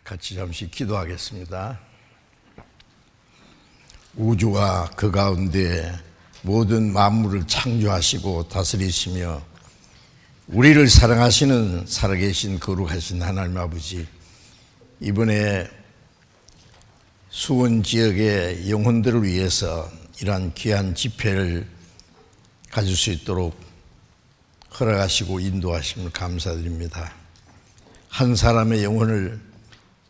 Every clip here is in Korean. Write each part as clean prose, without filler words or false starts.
같이 잠시 기도하겠습니다. 우주와 그 가운데 모든 만물을 창조하시고 다스리시며 우리를 사랑하시는 살아계신 거룩하신 하나님 아버지, 이번에 수원 지역의 영혼들을 위해서 이러한 귀한 집회를 가질 수 있도록 허락하시고 인도하심을 감사드립니다. 한 사람의 영혼을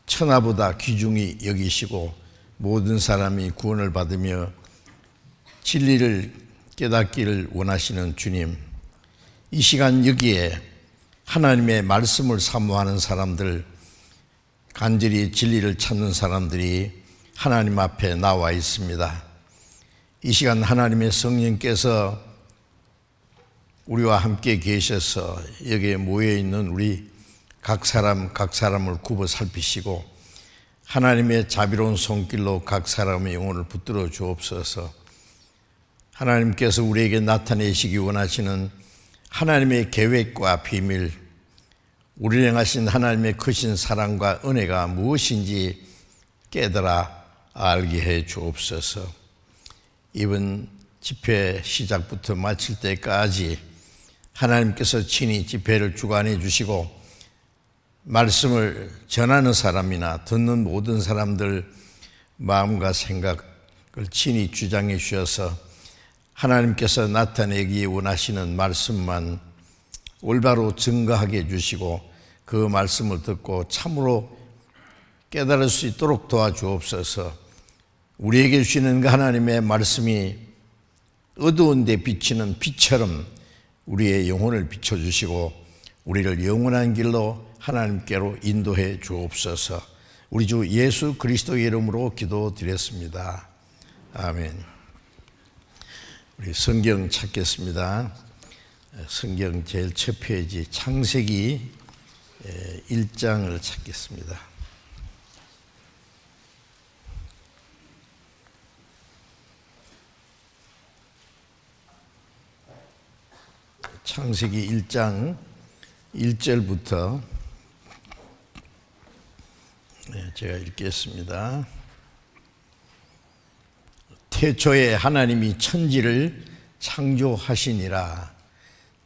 천하보다 귀중히 여기시고 모든 사람이 구원을 받으며 진리를 깨닫기를 원하시는 주님, 이 시간 여기에 하나님의 말씀을 사모하는 사람들, 간절히 진리를 찾는 사람들이 하나님 앞에 나와 있습니다. 이 시간 하나님의 성령께서 우리와 함께 계셔서 여기에 모여있는 우리 각 사람을 굽어 살피시고 하나님의 자비로운 손길로 각 사람의 영혼을 붙들어 주옵소서. 하나님께서 우리에게 나타내시기 원하시는 하나님의 계획과 비밀, 우리를 향하신 하나님의 크신 사랑과 은혜가 무엇인지 깨달아 알게 해 주옵소서. 이번 집회 시작부터 마칠 때까지 하나님께서 친히 집회를 주관해 주시고 말씀을 전하는 사람이나 듣는 모든 사람들 마음과 생각을 친히 주장해 주셔서 하나님께서 나타내기 원하시는 말씀만 올바로 증거하게 해주시고 그 말씀을 듣고 참으로 깨달을 수 있도록 도와주옵소서. 우리에게 주시는 그 하나님의 말씀이 어두운 데 비치는 빛처럼 우리의 영혼을 비춰주시고 우리를 영원한 길로 하나님께로 인도해 주옵소서. 우리 주 예수 그리스도의 이름으로 기도드렸습니다. 아멘. 우리 성경 찾겠습니다. 성경 제일 첫 페이지 창세기 1장을 찾겠습니다. 창세기 1장 1절부터 제가 읽겠습니다. 태초에 하나님이 천지를 창조하시니라.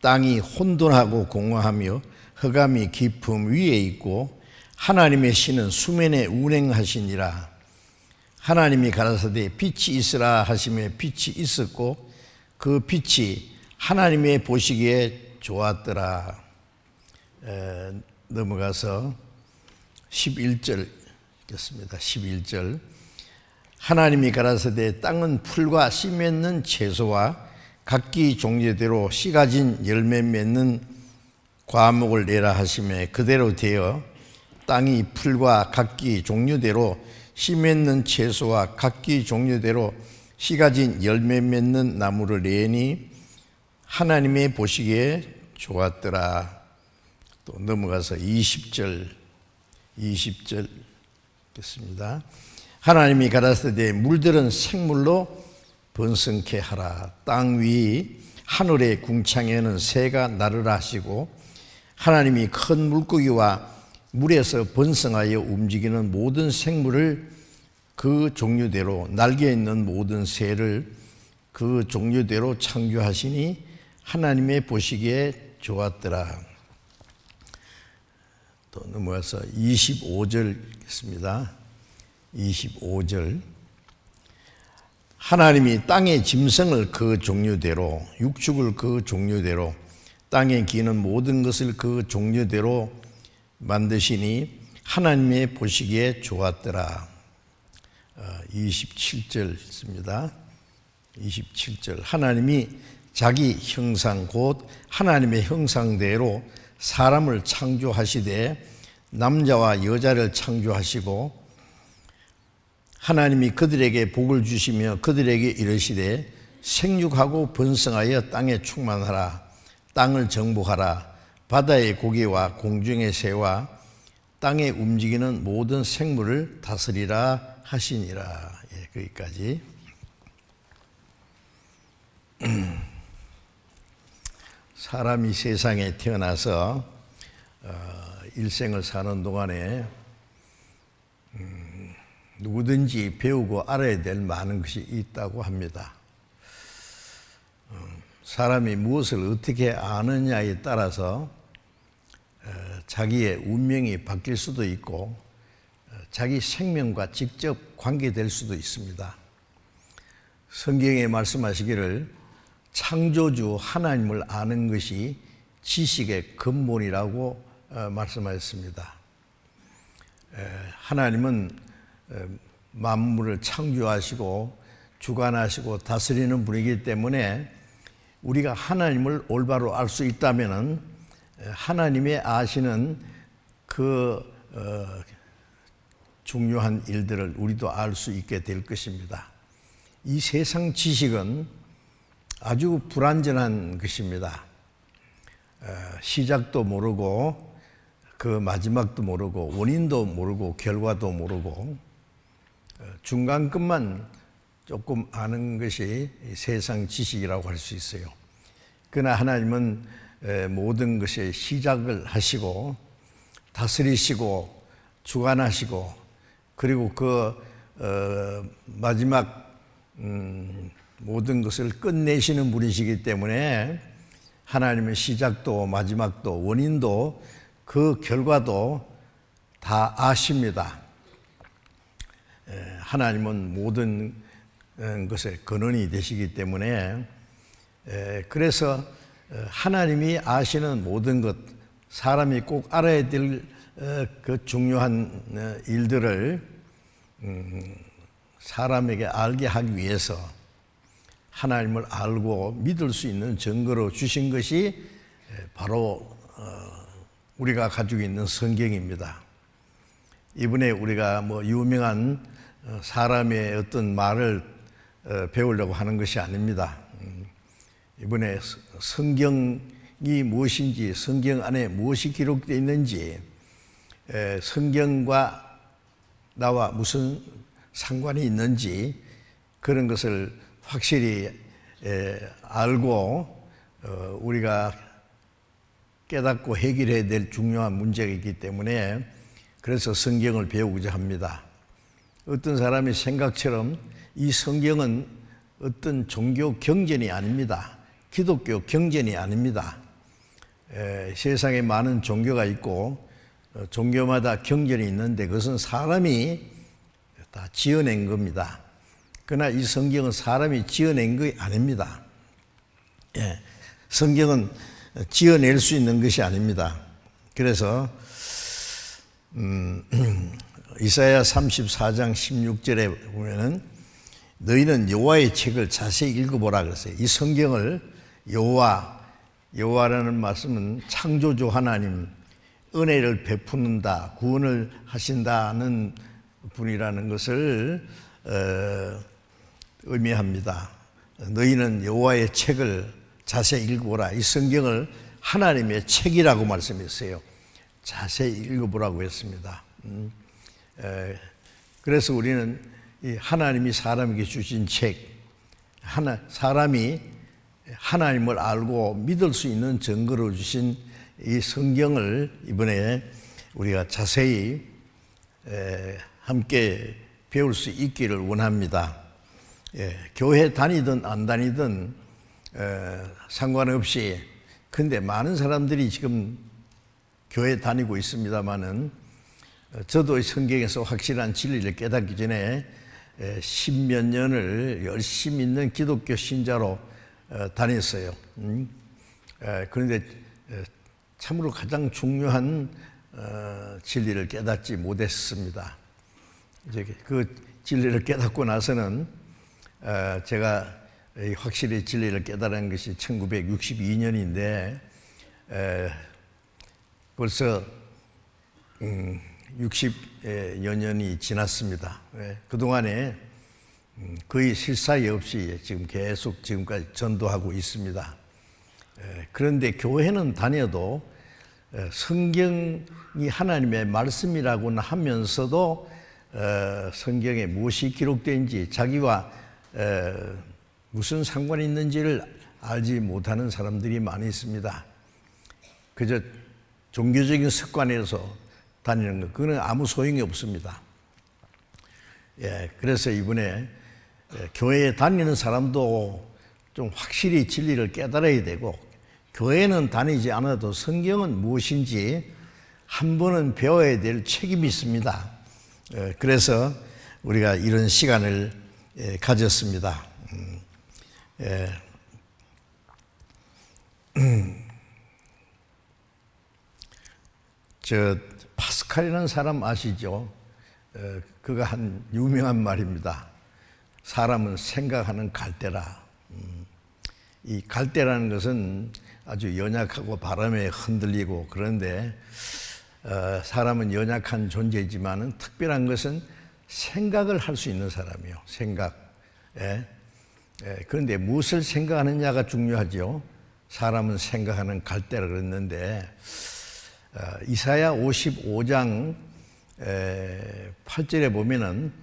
땅이 혼돈하고 공허하며 흑암이 깊음 위에 있고 하나님의 신은 수면에 운행하시니라. 하나님이 가라사대 빛이 있으라 하시며 빛이 있었고 그 빛이 하나님의 보시기에 좋았더라. 넘어가서 11절 읽겠습니다. 11절. 하나님이 가라사대 땅은 풀과 씨 맺는 채소와 각기 종류대로 씨 가진 열매 맺는 과목을 내라 하시매 그대로 되어 땅이 풀과 각기 종류대로 씨 맺는 채소와 각기 종류대로 씨 가진 열매 맺는 나무를 내니 하나님의 보시기에 좋았더라. 또 넘어가서 20절 읽겠습니다. 하나님이 가라사대 물들은 생물로 번성케 하라. 땅 위 하늘의 궁창에는 새가 나르라 하시고 하나님이 큰 물고기와 물에서 번성하여 움직이는 모든 생물을 그 종류대로 날개 있는 모든 새를 그 종류대로 창조하시니 하나님의 보시기에 좋았더라. 또 넘어가서 25절 읽겠습니다. 25절. 하나님이 땅의 짐승을 그 종류대로 육축을 그 종류대로 땅에 기는 모든 것을 그 종류대로 만드시니 하나님의 보시기에 좋았더라. 27절 있습니다. 27절. 하나님이 자기 형상 곧 하나님의 형상대로 사람을 창조하시되 남자와 여자를 창조하시고 하나님이 그들에게 복을 주시며 그들에게 이르시되 생육하고 번성하여 땅에 충만하라. 땅을 정복하라. 바다의 고기와 공중의 새와 땅에 움직이는 모든 생물을 다스리라 하시니라. 거기까지. 사람이 세상에 태어나서 일생을 사는 동안에 누구든지 배우고 알아야 될 많은 것이 있다고 합니다. 사람이 무엇을 어떻게 아느냐에 따라서 자기의 운명이 바뀔 수도 있고 자기 생명과 직접 관계될 수도 있습니다. 성경에 말씀하시기를 창조주 하나님을 아는 것이 지식의 근본이라고 말씀하셨습니다. 하나님은 만물을 창조하시고 주관하시고 다스리는 분이기 때문에 우리가 하나님을 올바로 알 수 있다면 하나님의 아시는 그 중요한 일들을 우리도 알 수 있게 될 것입니다. 이 세상 지식은 아주 불완전한 것입니다. 시작도 모르고 그 마지막도 모르고 원인도 모르고 결과도 모르고 중간급만 조금 아는 것이 세상 지식이라고 할 수 있어요. 그러나 하나님은 모든 것의 시작을 하시고 다스리시고 주관하시고 그리고 그 마지막 모든 것을 끝내시는 분이시기 때문에 하나님은 시작도 마지막도 원인도 그 결과도 다 아십니다. 하나님은 모든 것의 근원이 되시기 때문에 그래서 하나님이 아시는 모든 것, 사람이 꼭 알아야 될 그 중요한 일들을 사람에게 알게 하기 위해서 하나님을 알고 믿을 수 있는 증거로 주신 것이 바로 우리가 가지고 있는 성경입니다. 이번에 우리가 유명한 사람의 어떤 말을 배우려고 하는 것이 아닙니다. 이번에 성경이 무엇인지, 성경 안에 무엇이 기록되어 있는지, 성경과 나와 무슨 상관이 있는지 그런 것을 확실히 알고 우리가 깨닫고 해결해야 될 중요한 문제가 있기 때문에 그래서 성경을 배우고자 합니다. 어떤 사람의 생각처럼 이 성경은 어떤 종교 경전이 아닙니다. 기독교 경전이 아닙니다. 세상에 많은 종교가 있고 종교마다 경전이 있는데 그것은 사람이 다 지어낸 겁니다. 그러나 이 성경은 사람이 지어낸 것이 아닙니다. 성경은 지어낼 수 있는 것이 아닙니다. 그래서 이사야 34장 16절에 보면은 너희는 여호와의 책을 자세히 읽어보라 그랬어요. 이 성경을 여호와라는 말씀은 창조주 하나님, 은혜를 베푸는다, 구원을 하신다는 분이라는 것을 의미합니다. 너희는 여호와의 책을 자세히 읽어보라. 이 성경을 하나님의 책이라고 말씀했어요. 자세히 읽어보라고 했습니다. 그래서 우리는 이 하나님이 사람에게 주신 책, 사람이 하나님을 알고 믿을 수 있는 증거로 주신 이 성경을 이번에 우리가 자세히 함께 배울 수 있기를 원합니다. 교회 다니든 안 다니든 상관없이, 근데 많은 사람들이 지금 교회 다니고 있습니다마는 저도 성경에서 확실한 진리를 깨닫기 전에 10몇 년을 열심히 있는 기독교 신자로 다녔어요. 그런데 참으로 가장 중요한 진리를 깨닫지 못했습니다. 이제 그 진리를 깨닫고 나서는 제가 확실히 진리를 깨달은 것이 1962년인데 벌써 60여 년이 지났습니다. 그동안에 거의 실사이 없이 지금 계속 지금까지 전도하고 있습니다. 그런데 교회는 다녀도 성경이 하나님의 말씀이라고는 하면서도 성경에 무엇이 기록된지 자기와 무슨 상관이 있는지를 알지 못하는 사람들이 많이 있습니다. 그저 종교적인 습관에서 다니는 것, 그거는 아무 소용이 없습니다. 그래서 이번에 교회에 다니는 사람도 좀 확실히 진리를 깨달아야 되고, 교회는 다니지 않아도 성경은 무엇인지 한 번은 배워야 될 책임이 있습니다. 그래서 우리가 이런 시간을 가졌습니다. 저 파스칼이라는 사람 아시죠? 그가 한 유명한 말입니다. 사람은 생각하는 갈대라. 이 갈대라는 것은 아주 연약하고 바람에 흔들리고 그런데 사람은 연약한 존재이지만 특별한 것은 생각을 할 수 있는 사람이요. 생각. 그런데 무엇을 생각하느냐가 중요하죠. 사람은 생각하는 갈대라 그랬는데 이사야 55장 8절에 보면은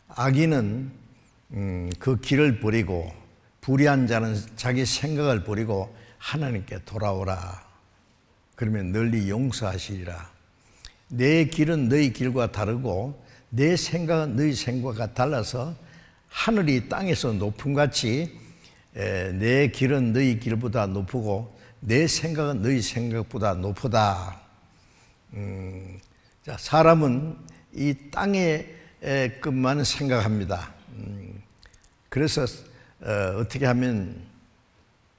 악인은 그 길을 버리고 불의한 자는 자기 생각을 버리고 하나님께 돌아오라. 그러면 널리 용서하시리라. 내 길은 너희 길과 다르고 내 생각은 너희 생각과 달라서 하늘이 땅에서 높음같이 내 길은 너희 길보다 높고 내 생각은 너희 생각보다 높으다. 자, 사람은 이 땅의 것만 생각합니다. 그래서 어떻게 하면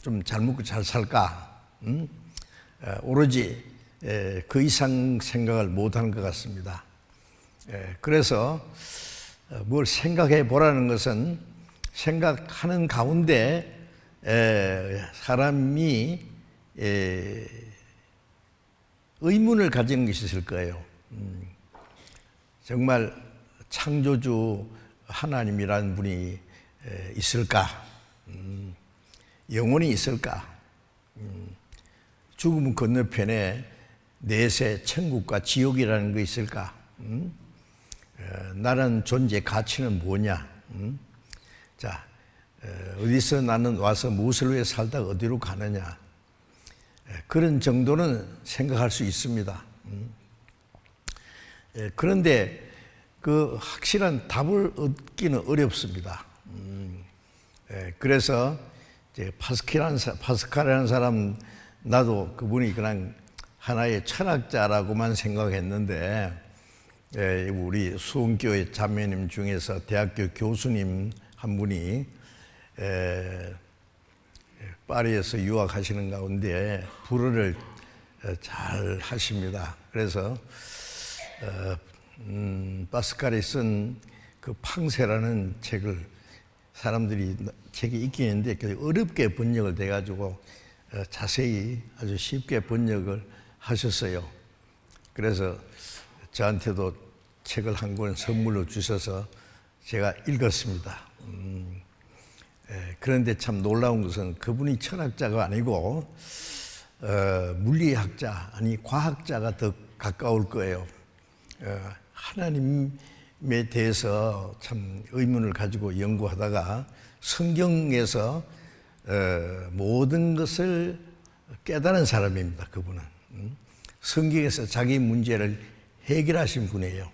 좀 잘 먹고 잘 살까? 오로지 그 이상 생각을 못하는 것 같습니다. 그래서 뭘 생각해 보라는 것은 생각하는 가운데 사람이 의문을 가지는 것이 있을 거예요. 정말 창조주 하나님이라는 분이 있을까? 영원히 있을까? 죽음 건너편에 내세 천국과 지옥이라는 게 있을까? 나는 존재 가치는 뭐냐? 자, 어디서 나는 와서 무엇을 위해 살다가 어디로 가느냐? 그런 정도는 생각할 수 있습니다. 그런데 그 확실한 답을 얻기는 어렵습니다. 그래서 이제 파스칼이라는 사람, 나도 그분이 그냥 하나의 철학자라고만 생각했는데, 우리 수원교회 자매님 중에서 대학교 교수님 한 분이 파리에서 유학하시는 가운데 불어를 잘 하십니다. 그래서 파스칼이 쓴 그 팡세라는 책을 사람들이 책이 있긴 있는데 어렵게 번역을 돼가지고 자세히 아주 쉽게 번역을 하셨어요. 그래서 저한테도 책을 한 권 선물로 주셔서 제가 읽었습니다. 그런데 참 놀라운 것은 그분이 철학자가 아니고 물리학자, 아니 과학자가 더 가까울 거예요. 하나님에 대해서 참 의문을 가지고 연구하다가 성경에서 모든 것을 깨달은 사람입니다. 그분은 성경에서 자기 문제를 해결하신 분이에요.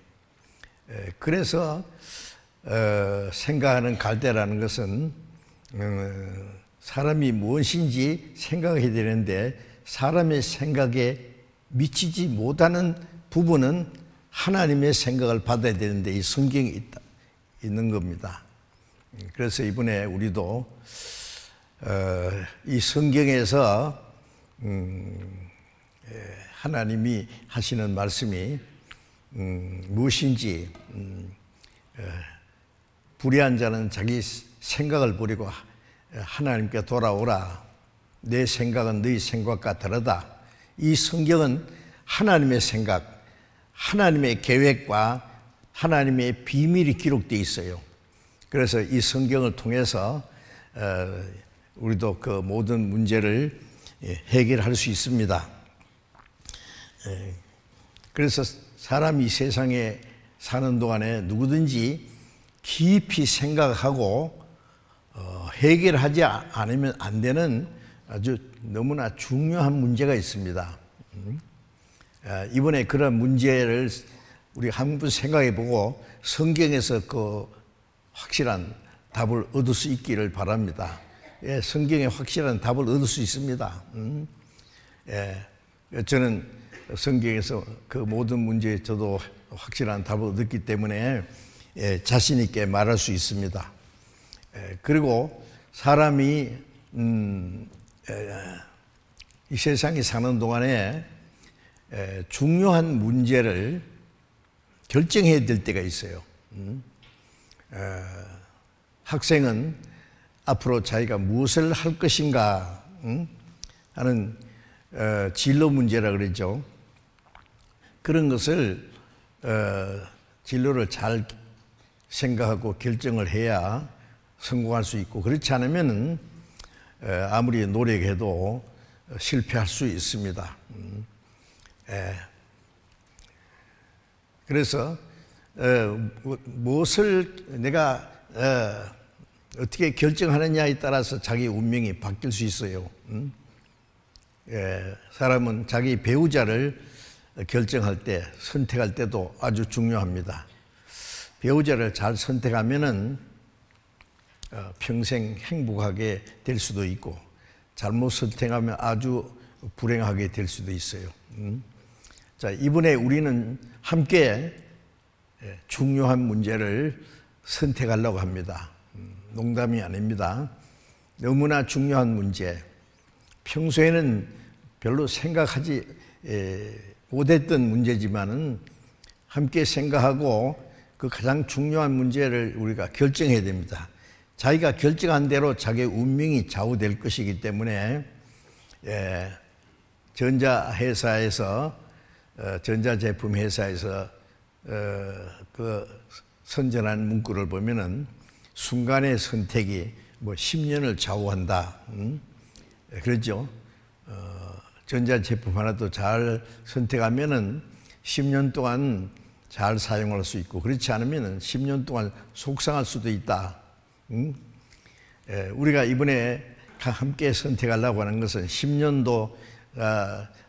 그래서 생각하는 갈대라는 것은 사람이 무엇인지 생각해야 되는데 사람의 생각에 미치지 못하는 부분은 하나님의 생각을 받아야 되는데 이 성경이 있는 겁니다. 그래서 이번에 우리도 이 성경에서 하나님이 하시는 말씀이 무엇인지, 불의한 자는 자기 생각을 버리고 하나님께 돌아오라. 내 생각은 너희 생각과 다르다. 이 성경은 하나님의 생각, 하나님의 계획과 하나님의 비밀이 기록되어 있어요. 그래서 이 성경을 통해서 우리도 그 모든 문제를 해결할 수 있습니다. 그래서 사람이 세상에 사는 동안에 누구든지 깊이 생각하고 해결하지 않으면 안 되는 아주 너무나 중요한 문제가 있습니다. 이번에 그런 문제를 우리 한번 생각해 보고 성경에서 그 확실한 답을 얻을 수 있기를 바랍니다. 예, 성경에 확실한 답을 얻을 수 있습니다. 예, 저는 성경에서 그 모든 문제에 저도 확실한 답을 얻었기 때문에 예, 자신 있게 말할 수 있습니다. 예, 그리고 사람이 이 세상에 사는 동안에 중요한 문제를 결정해야 될 때가 있어요. 학생은 앞으로 자기가 무엇을 할 것인가 하는 진로 문제라 그러죠. 그런 것을 진로를 잘 생각하고 결정을 해야 성공할 수 있고, 그렇지 않으면 아무리 노력해도 실패할 수 있습니다. 그래서 무엇을 내가 어떻게 결정하느냐에 따라서 자기 운명이 바뀔 수 있어요. 사람은 자기 배우자를 결정할 때, 선택할 때도 아주 중요합니다. 배우자를 잘 선택하면은 평생 행복하게 될 수도 있고, 잘못 선택하면 아주 불행하게 될 수도 있어요. 자, 이번에 우리는 함께 중요한 문제를 선택하려고 합니다. 농담이 아닙니다. 너무나 중요한 문제. 평소에는 별로 생각하지 못했던 문제지만은 함께 생각하고 그 가장 중요한 문제를 우리가 결정해야 됩니다. 자기가 결정한 대로 자기의 운명이 좌우될 것이기 때문에 전자회사에서 전자제품 회사에서 그 선전한 문구를 보면은 순간의 선택이 뭐 10년을 좌우한다. 그렇죠? 전자제품 하나도 잘 선택하면은 10년 동안 잘 사용할 수 있고, 그렇지 않으면은 10년 동안 속상할 수도 있다. 우리가 이번에 함께 선택하려고 하는 것은 10년도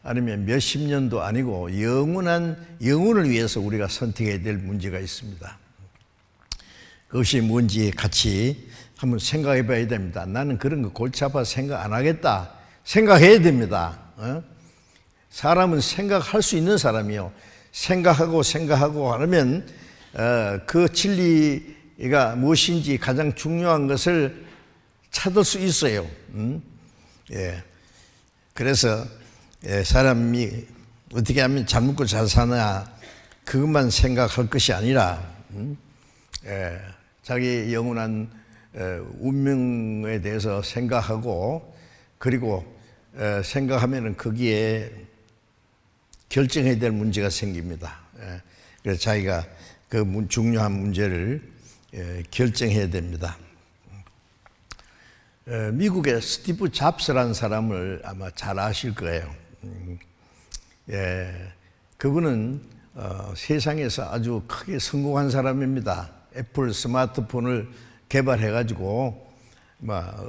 아니면 몇십 년도 아니고 영혼을 위해서 우리가 선택해야 될 문제가 있습니다. 그것이 뭔지 같이 한번 생각해 봐야 됩니다. 나는 그런 거 골치 아파서 생각 안 하겠다. 생각해야 됩니다. 사람은 생각할 수 있는 사람이요. 생각하고 하면 그 진리가 무엇인지 가장 중요한 것을 찾을 수 있어요. 그래서 사람이 어떻게 하면 잘 먹고 잘 사나 그것만 생각할 것이 아니라 자기 영원한 운명에 대해서 생각하고, 그리고 생각하면은 거기에 결정해야 될 문제가 생깁니다. 그래서 자기가 그 중요한 문제를 결정해야 됩니다. 미국의 스티브 잡스라는 사람을 아마 잘 아실 거예요. 그분은 세상에서 아주 크게 성공한 사람입니다. 애플 스마트폰을 개발해가지고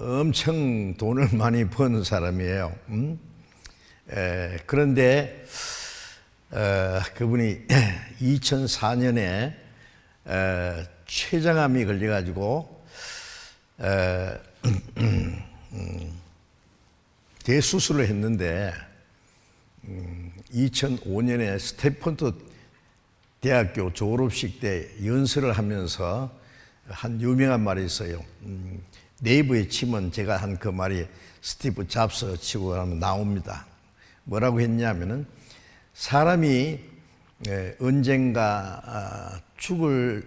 엄청 돈을 많이 버는 사람이에요. 그런데 그분이 2004년에 췌장암이 걸려가지고 대수술을 했는데 2005년에 스탠퍼드 대학교 졸업식 때 연설을 하면서 한 유명한 말이 있어요. 네이버에 치면 제가 한 그 말이 스티브 잡스 치고 하면 나옵니다. 뭐라고 했냐면은 사람이 언젠가 죽을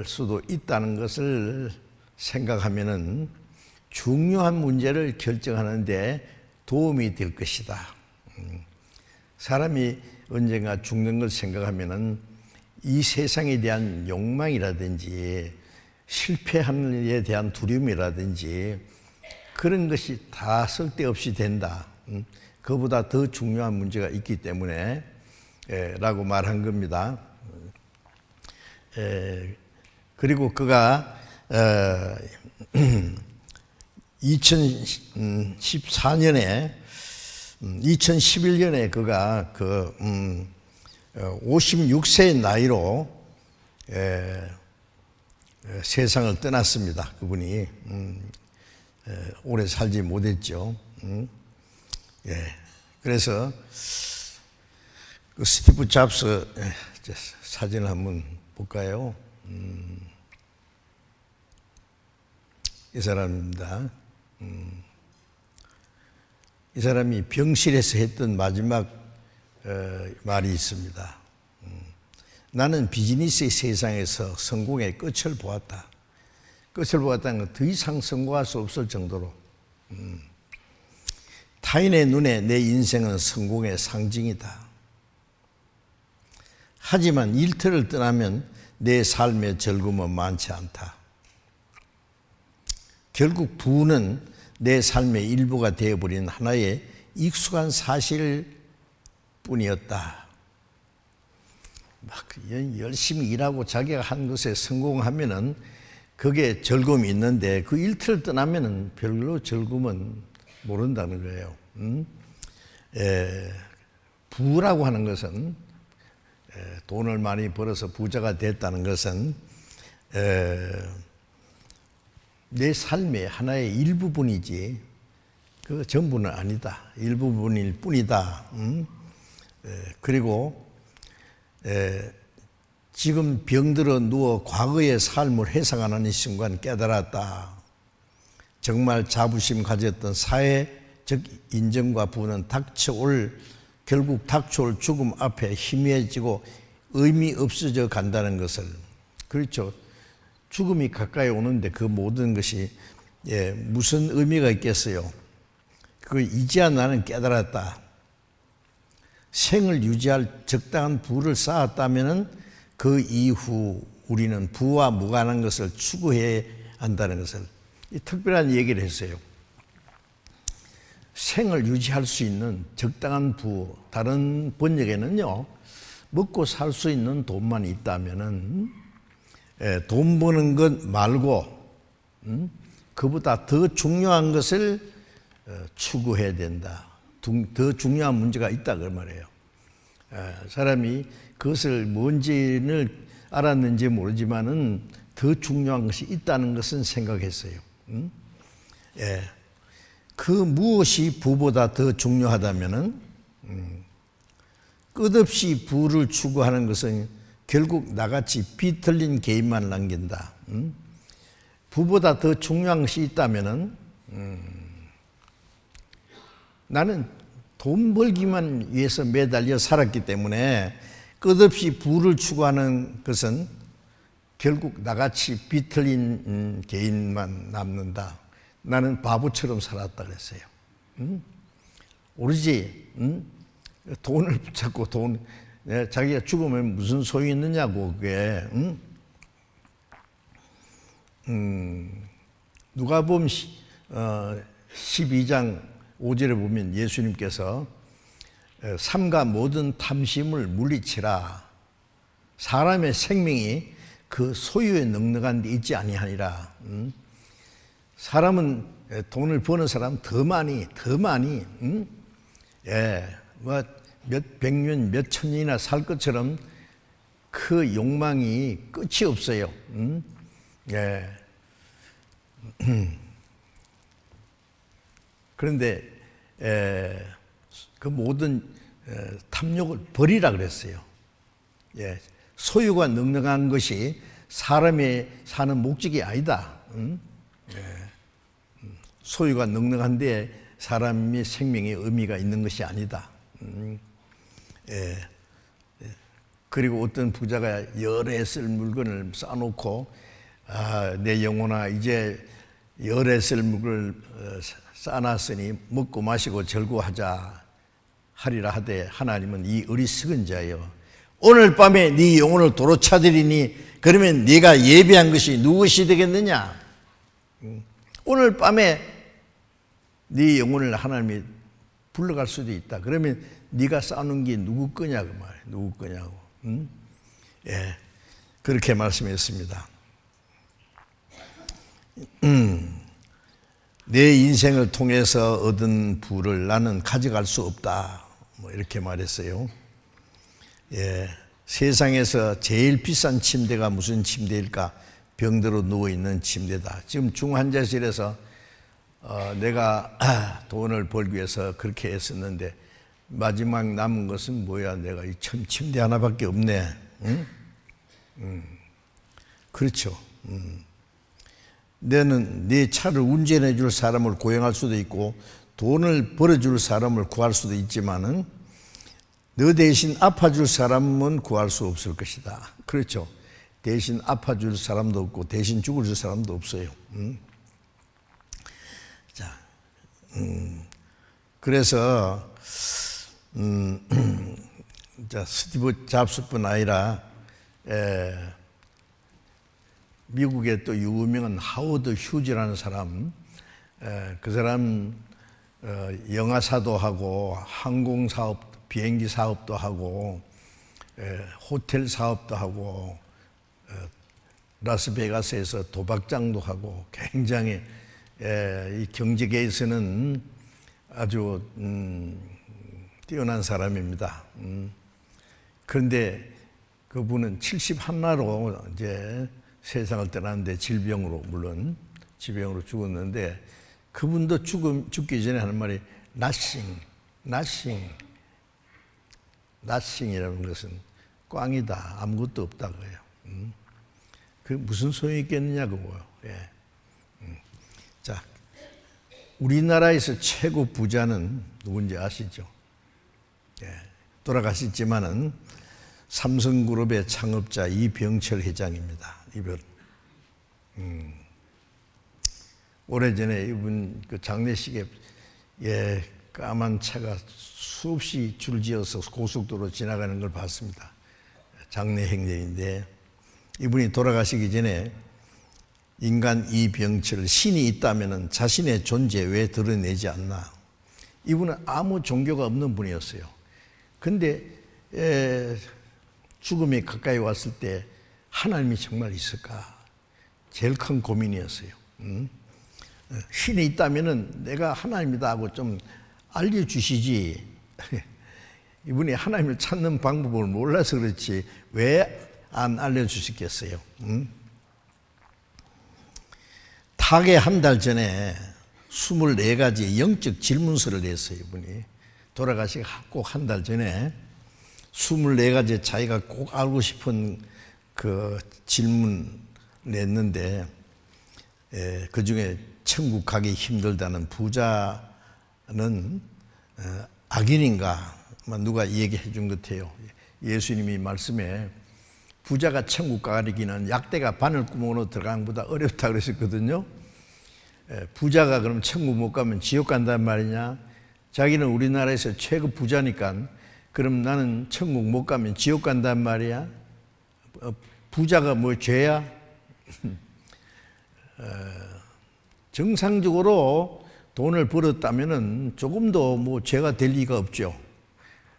수도 있다는 것을 생각하면은 중요한 문제를 결정하는데 도움이 될 것이다. 사람이 언젠가 죽는 걸 생각하면은 이 세상에 대한 욕망이라든지 실패하는 데 대한 두려움이라든지 그런 것이 다 쓸데없이 된다. 그보다 더 중요한 문제가 있기 때문에 라고 말한 겁니다. 그리고 그가 2011년에 그가 56세의 나이로 세상을 떠났습니다. 그분이 오래 살지 못했죠. 그래서 그 스티브 잡스 사진을 한번 볼까요? 이 사람입니다. 이 사람이 병실에서 했던 마지막 말이 있습니다. 나는 비즈니스의 세상에서 성공의 끝을 보았다. 끝을 보았다는 건 더 이상 성공할 수 없을 정도로 타인의 눈에 내 인생은 성공의 상징이다. 하지만 일터를 떠나면 내 삶의 즐거움은 많지 않다. 결국 부는 내 삶의 일부가 되어버린 하나의 익숙한 사실 뿐이었다. 막 열심히 일하고 자기가 한 것에 성공하면은 그게 즐거움이 있는데 그 일터를 떠나면은 별로 즐거움은 모른다는 거예요. 부라고 하는 것은 돈을 많이 벌어서 부자가 됐다는 것은 내 삶의 하나의 일부분이지 그 전부는 아니다. 일부분일 뿐이다. 그리고 지금 병들어 누워 과거의 삶을 회상하는 이 순간 깨달았다. 정말 자부심 가졌던 사회적 인정과 부는 결국 닥쳐올 죽음 앞에 희미해지고 의미 없어져 간다는 것을. 그렇죠. 죽음이 가까이 오는데 그 모든 것이 무슨 의미가 있겠어요. 그 이제야 나는 깨달았다. 생을 유지할 적당한 부를 쌓았다면 그 이후 우리는 부와 무관한 것을 추구해야 한다는 것을 특별한 얘기를 했어요. 생을 유지할 수 있는 적당한 부, 다른 번역에는요, 먹고 살 수 있는 돈만 있다면은 돈 버는 것 말고 그보다 더 중요한 것을 추구해야 된다. 더 중요한 문제가 있다 그 말이에요. 사람이 그것을 뭔지를 알았는지 모르지만은 더 중요한 것이 있다는 것은 생각했어요. 그 무엇이 부보다 더 중요하다면은 끝없이 부를 추구하는 것은 결국 나같이 비틀린 개인만 남긴다. 부보다 더 중요한 것이 있다면은 나는 돈 벌기만 위해서 매달려 살았기 때문에 끝없이 부를 추구하는 것은 결국 나같이 비틀린 개인만 남는다. 나는 바보처럼 살았다 그랬어요. 오로지 돈을 붙잡고 자기가 죽으면 무슨 소용이 있느냐고 그게. 누가복음 12장 5절에 보면 예수님께서 삼가 모든 탐심을 물리치라. 사람의 생명이 그 소유에 넉넉한 데 있지 아니하니라. 사람은 돈을 버는 사람 더 많이 뭐 몇 백년 몇 천년이나 살 것처럼 그 욕망이 끝이 없어요. 그런데 그 모든 탐욕을 버리라 그랬어요. 소유가 넉넉한 것이 사람의 사는 목적이 아니다. 소유가 넉넉한데 사람의 생명에 의미가 있는 것이 아니다. 그리고 어떤 부자가 열에 쓸 물건을 쌓아놓고 내 영혼아 이제 열에 쓸 물건을 쌓아놨으니 먹고 마시고 즐거워하자 하리라 하되 하나님은 이 어리석은 자여 오늘 밤에 네 영혼을 도로 찾으리니 그러면 네가 예비한 것이 누구시 되겠느냐. 오늘 밤에 네 영혼을 하나님이 불러갈 수도 있다. 그러면 네가 쌓아놓은 게 누구 거냐 그 말이에요. 누구 거냐고. 그렇게 말씀했습니다. 내 인생을 통해서 얻은 부를 나는 가져갈 수 없다. 뭐 이렇게 말했어요. 세상에서 제일 비싼 침대가 무슨 침대일까? 병들어 누워있는 침대다. 지금 중환자실에서 내가 돈을 벌기 위해서 그렇게 애썼는데 마지막 남은 것은 뭐야? 내가 이 침대 하나밖에 없네. 응? 그렇죠. 너는 네 차를 운전해 줄 사람을 고용할 수도 있고 돈을 벌어줄 사람을 구할 수도 있지만은 너 대신 아파줄 사람은 구할 수 없을 것이다. 그렇죠. 대신 아파줄 사람도 없고 대신 죽을 사람도 없어요. 자, 그래서 자, 스티브 잡스뿐 아니라 미국의 또 유명한 하워드 휴즈라는 사람, 그 사람 영화사도 하고 항공 사업, 비행기 사업도 하고 호텔 사업도 하고 라스베가스에서 도박장도 하고 굉장히 이 경제계에서는 아주 뛰어난 사람입니다. 그런데 그분은 71나로 이제 세상을 떠났는데 질병으로, 물론 질병으로 죽었는데 그분도 죽기 전에 하는 말이 nothing이라는 것은 꽝이다, 아무것도 없다 그래요. 그 무슨 소용이 있겠느냐 그거요. 자, 우리나라에서 최고 부자는 누군지 아시죠? 돌아가셨지만은 삼성그룹의 창업자 이병철 회장입니다. 이분. 오래전에 이분 그 장례식에 까만 차가 수없이 줄지어서 고속도로 지나가는 걸 봤습니다. 장례 행렬인데 이분이 돌아가시기 전에 인간 이병철, 신이 있다면 자신의 존재 왜 드러내지 않나? 이분은 아무 종교가 없는 분이었어요. 근데 죽음이 가까이 왔을 때 하나님이 정말 있을까? 제일 큰 고민이었어요. 신이 있다면 내가 하나님이다 하고 좀 알려주시지. 이분이 하나님을 찾는 방법을 몰라서 그렇지 왜 안 알려주셨겠어요? 타계 한 달 전에 24가지 영적 질문서를 냈어요. 이분이 돌아가시기 꼭 한 달 전에 24가지 자기가 꼭 알고 싶은 그 질문을 냈는데 그 중에 천국 가기 힘들다는 부자는 악인인가 누가 얘기해 준 것 같아요. 예수님이 말씀에 부자가 천국 가기는 약대가 바늘구멍으로 들어가는 것보다 어렵다 그러셨거든요. 부자가 그럼 천국 못 가면 지옥 간단 말이냐? 자기는 우리나라에서 최고 부자니까 그럼 나는 천국 못 가면 지옥 간단 말이야? 부자가 뭐 죄야? 정상적으로 돈을 벌었다면은 조금도 뭐 죄가 될 리가 없죠.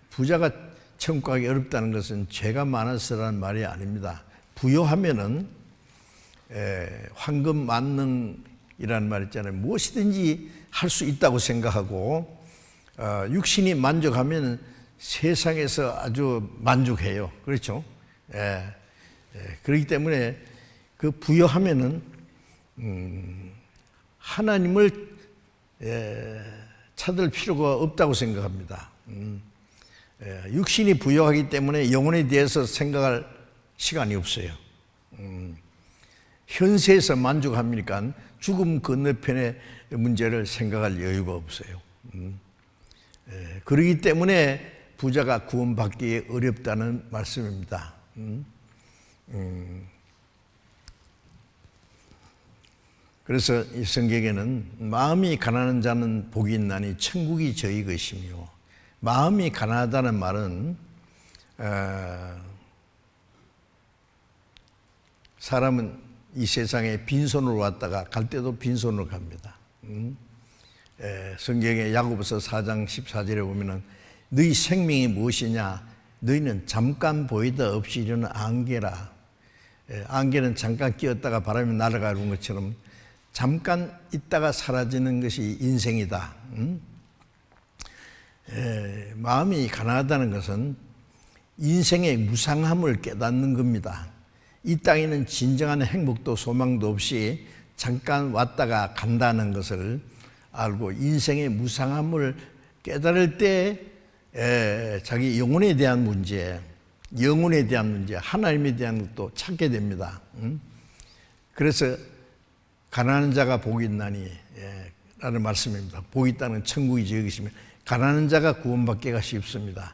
부자가 천국 가기 어렵다는 것은 죄가 많아서라는 말이 아닙니다. 부유하면은 황금 만능이라는 말 있잖아요. 무엇이든지 할 수 있다고 생각하고 육신이 만족하면 세상에서 아주 만족해요. 그렇죠? 그렇기 때문에 그 부유하면은 하나님을 찾을 필요가 없다고 생각합니다. 육신이 부유하기 때문에 영혼에 대해서 생각할 시간이 없어요. 현세에서 만족합니까? 죽음 건너편의 문제를 생각할 여유가 없어요. 그렇기 때문에 부자가 구원받기 어렵다는 말씀입니다. 그래서 이 성경에는 마음이 가난한 자는 복이 있나니 천국이 저희 것이며, 마음이 가난하다는 말은 사람은 이 세상에 빈손으로 왔다가 갈 때도 빈손으로 갑니다. 성경의 야고보서 4장 14절에 보면은 너희 생명이 무엇이냐? 너희는 잠깐 보이다 없이 이르는 안개라. 안개는 잠깐 끼었다가 바람이 날아가는 것처럼 잠깐 있다가 사라지는 것이 인생이다. 마음이 가난하다는 것은 인생의 무상함을 깨닫는 겁니다. 이 땅에는 진정한 행복도 소망도 없이 잠깐 왔다가 간다는 것을 알고 인생의 무상함을 깨달을 때 자기 영혼에 대한 문제, 하나님에 대한 것도 찾게 됩니다. 그래서 가난한 자가 복이 있나니 라는 말씀입니다. 복이 있다는 천국이지. 여기시면 가난한 자가 구원받기가 쉽습니다.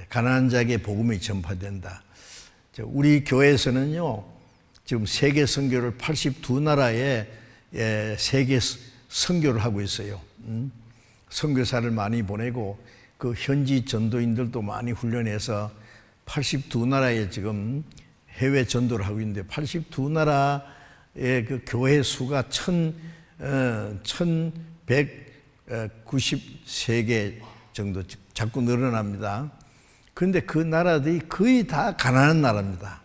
가난한 자에게 복음이 전파된다. 우리 교회에서는요, 지금 세계 선교를 82나라에 세계 선교를 하고 있어요. 선교사를 많이 보내고 그 현지 전도인들도 많이 훈련해서 82나라에 지금 해외 전도를 하고 있는데 82나라의 그 교회 수가 1193개 정도 자꾸 늘어납니다. 그런데 그 나라들이 거의 다 가난한 나라입니다.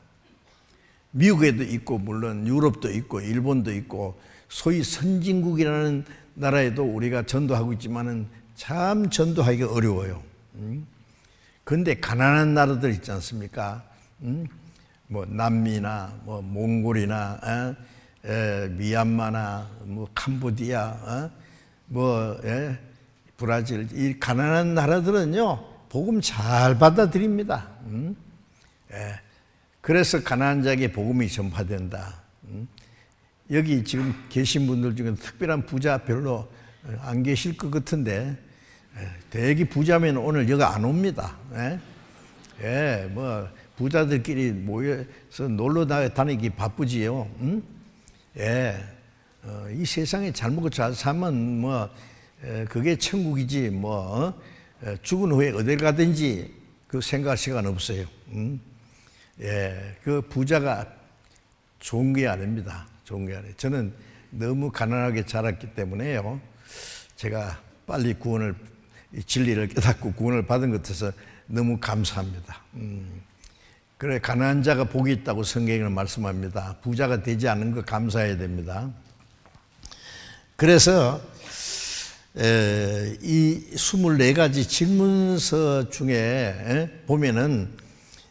미국에도 있고 물론 유럽도 있고 일본도 있고 소위 선진국이라는 나라에도 우리가 전도하고 있지만은 참 전도하기가 어려워요. 그런데 가난한 나라들 있지 않습니까? 뭐 남미나 뭐 몽골이나 미얀마나 뭐 캄보디아 브라질, 이 가난한 나라들은요 복음 잘 받아들입니다. 그래서 가난한 자에게 복음이 전파된다. 여기 지금 계신 분들 중에 특별한 부자 별로 안 계실 것 같은데 대기 부자면 오늘 여기 안 옵니다. 뭐 부자들끼리 모여서 놀러 다니기 바쁘지요. 이 세상에 잘 먹고 잘 살면 뭐 그게 천국이지 뭐 죽은 후에 어딜 가든지 그 생각할 시간 없어요. 그 부자가 좋은 게 아닙니다. 좋은 게 아니에요. 저는 너무 가난하게 자랐기 때문에요. 제가 빨리 진리를 깨닫고 구원을 받은 것 같아서 너무 감사합니다. 그래, 가난한 자가 복이 있다고 성경에는 말씀합니다. 부자가 되지 않은 거 감사해야 됩니다. 그래서 이 24가지 질문서 중에 보면은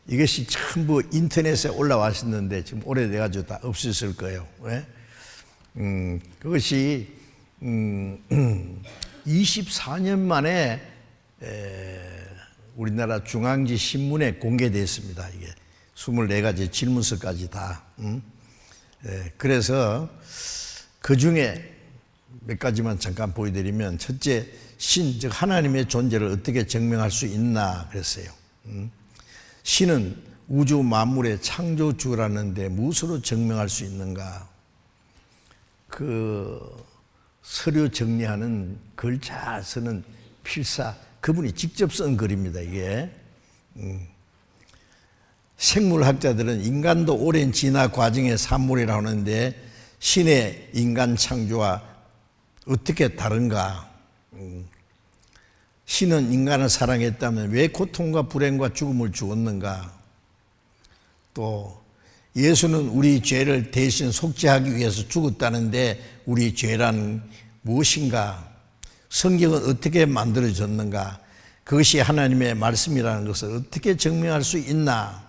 이것이 전부 인터넷에 올라왔었는데 지금 오래돼가지고 다 없었을 거예요. 왜? 그것이 24년 만에 우리나라 중앙지 신문에 공개됐습니다. 이게 24가지 질문서까지 다. 그래서 그 중에 몇 가지만 잠깐 보여드리면, 첫째, 신, 즉 하나님의 존재를 어떻게 증명할 수 있나 그랬어요. 신은 우주 만물의 창조주라는데 무엇으로 증명할 수 있는가? 그 서류 정리하는 글 잘 쓰는 필사, 그분이 직접 쓴 글입니다, 이게. 생물학자들은 인간도 오랜 진화 과정의 산물이라고 하는데 신의 인간 창조와 어떻게 다른가? 신은 인간을 사랑했다면 왜 고통과 불행과 죽음을 주었는가? 또 예수는 우리 죄를 대신 속죄하기 위해서 죽었다는데 우리 죄란 무엇인가? 성경은 어떻게 만들어졌는가? 그것이 하나님의 말씀이라는 것을 어떻게 증명할 수 있나?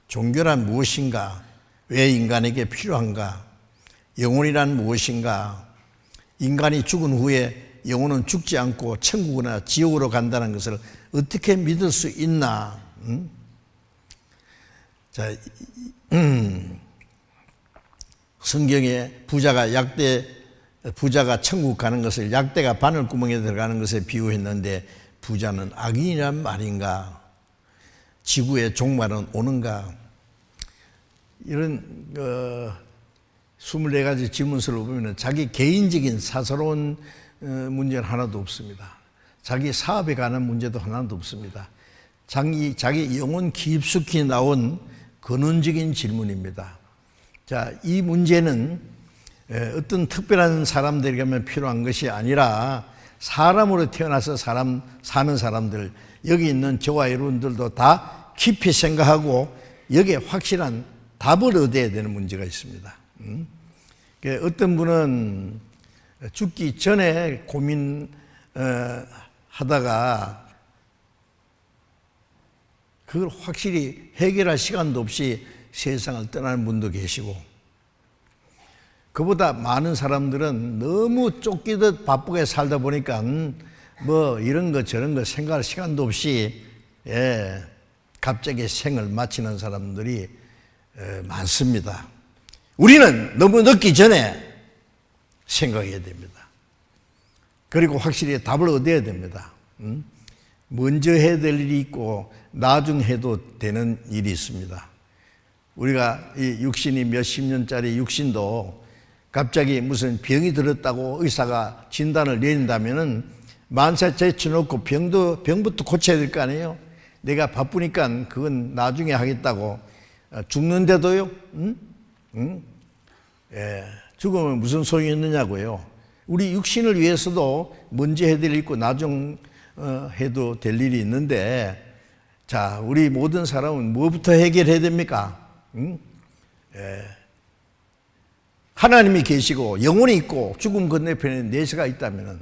종교란 무엇인가? 왜 인간에게 필요한가? 영혼이란 무엇인가? 인간이 죽은 후에 영혼은 죽지 않고 천국이나 지옥으로 간다는 것을 어떻게 믿을 수 있나? 자, 성경에 부자가 천국 가는 것을 약대가 바늘구멍에 들어가는 것에 비유했는데 부자는 악인이란 말인가? 지구의 종말은 오는가? 이런 24가지 질문서를 보면 자기 개인적인 사사로운 문제는 하나도 없습니다. 자기 사업에 관한 문제도 하나도 없습니다. 자기 영혼 깊숙이 나온 근원적인 질문입니다. 자, 이 문제는 어떤 특별한 사람들에게만 필요한 것이 아니라 사람으로 태어나서 사는 사람들, 여기 있는 저와 여러분들도 다 깊이 생각하고 여기에 확실한 답을 얻어야 되는 문제가 있습니다. 어떤 분은 죽기 전에 고민하다가 그걸 확실히 해결할 시간도 없이 세상을 떠나는 분도 계시고, 그보다 많은 사람들은 너무 쫓기듯 바쁘게 살다 보니까 뭐 이런 거 저런 거 생각할 시간도 없이 갑자기 생을 마치는 사람들이 많습니다. 우리는 너무 늦기 전에 생각해야 됩니다. 그리고 확실히 답을 얻어야 됩니다. 먼저 해야 될 일이 있고 나중 해도 되는 일이 있습니다. 우리가 이 육신이 몇십 년짜리 육신도 갑자기 무슨 병이 들었다고 의사가 진단을 내린다면은 만사 제쳐놓고 병부터 고쳐야 될 거 아니에요. 내가 바쁘니까 그건 나중에 하겠다고 죽는데도요. 죽으면 무슨 소용이 있느냐고요. 우리 육신을 위해서도 먼저 해야 될 일이 있고 나중 해도 될 일이 있는데, 자, 우리 모든 사람은 뭐부터 해결해야 됩니까? 하나님이 계시고 영혼이 있고 죽음 건너편에 내세가 있다면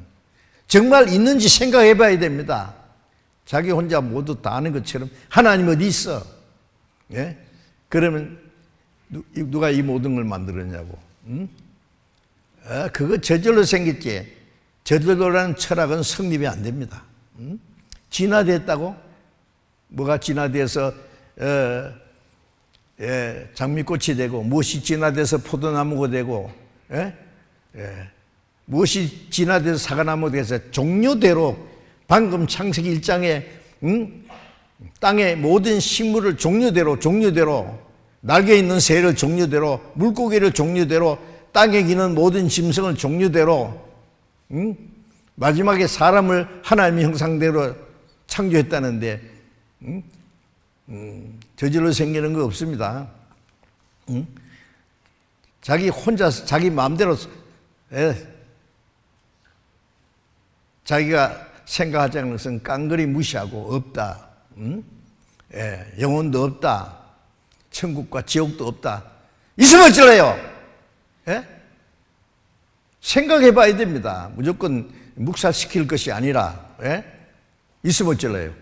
정말 있는지 생각해 봐야 됩니다. 자기 혼자 모두 다 아는 것처럼 하나님 어디 있어? 예? 그러면 누가 이 모든 걸 만들었냐고. 그거 저절로 생겼지. 저절로라는 철학은 성립이 안 됩니다. 진화됐다고? 뭐가 진화돼서 장미꽃이 되고, 무엇이 진화돼서 포도나무가 되고, 무엇이 진화돼서 사과나무가 돼서 종류대로, 방금 창세기 1장에 땅의 모든 식물을 종류대로 날개 있는 새를 종류대로, 물고기를 종류대로, 땅에 기는 모든 짐승을 종류대로, 마지막에 사람을 하나님의 형상대로 창조했다는데 저절로 생기는 거 없습니다. 자기 혼자서 자기 마음대로 자기가 생각하지 않는 것은 깡그리 무시하고 없다. 영혼도 없다. 천국과 지옥도 없다. 있으면 어쩌래요? 생각해 봐야 됩니다. 무조건 묵살시킬 것이 아니라 있으면 어쩌래요?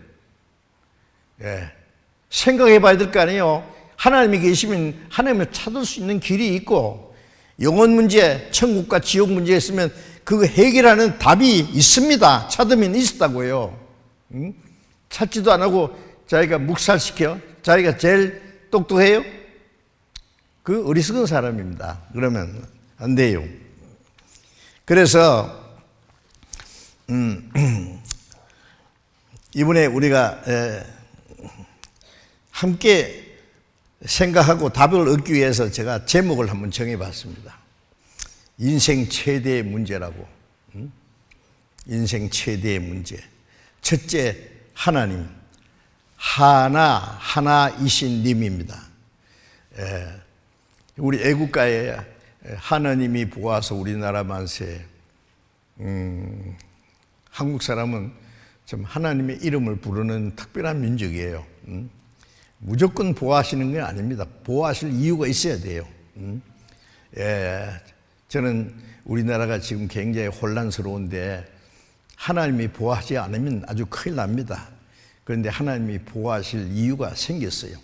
생각해 봐야 될 거 아니에요. 하나님이 계시면 하나님을 찾을 수 있는 길이 있고, 영혼 문제, 천국과 지옥 문제에 있으면 그거 해결하는 답이 있습니다. 찾으면 있었다고요. 찾지도 안 하고 자기가 묵살시켜? 자기가 제일 똑똑해요? 그 어리석은 사람입니다. 그러면 안 돼요. 그래서 이번에 우리가 함께 생각하고 답을 얻기 위해서 제가 제목을 한번 정해봤습니다. 인생 최대의 문제라고. 인생 최대의 문제. 첫째, 하나님. 하나이신 님입니다. 우리 애국가에 하나님이 보아서 우리나라 만세. 한국 사람은 좀 하나님의 이름을 부르는 특별한 민족이에요. 무조건 보호하시는 건 아닙니다. 보호하실 이유가 있어야 돼요. 저는 우리나라가 지금 굉장히 혼란스러운데 하나님이 보호하지 않으면 아주 큰일 납니다. 그런데 하나님이 보호하실 이유가 생겼어요.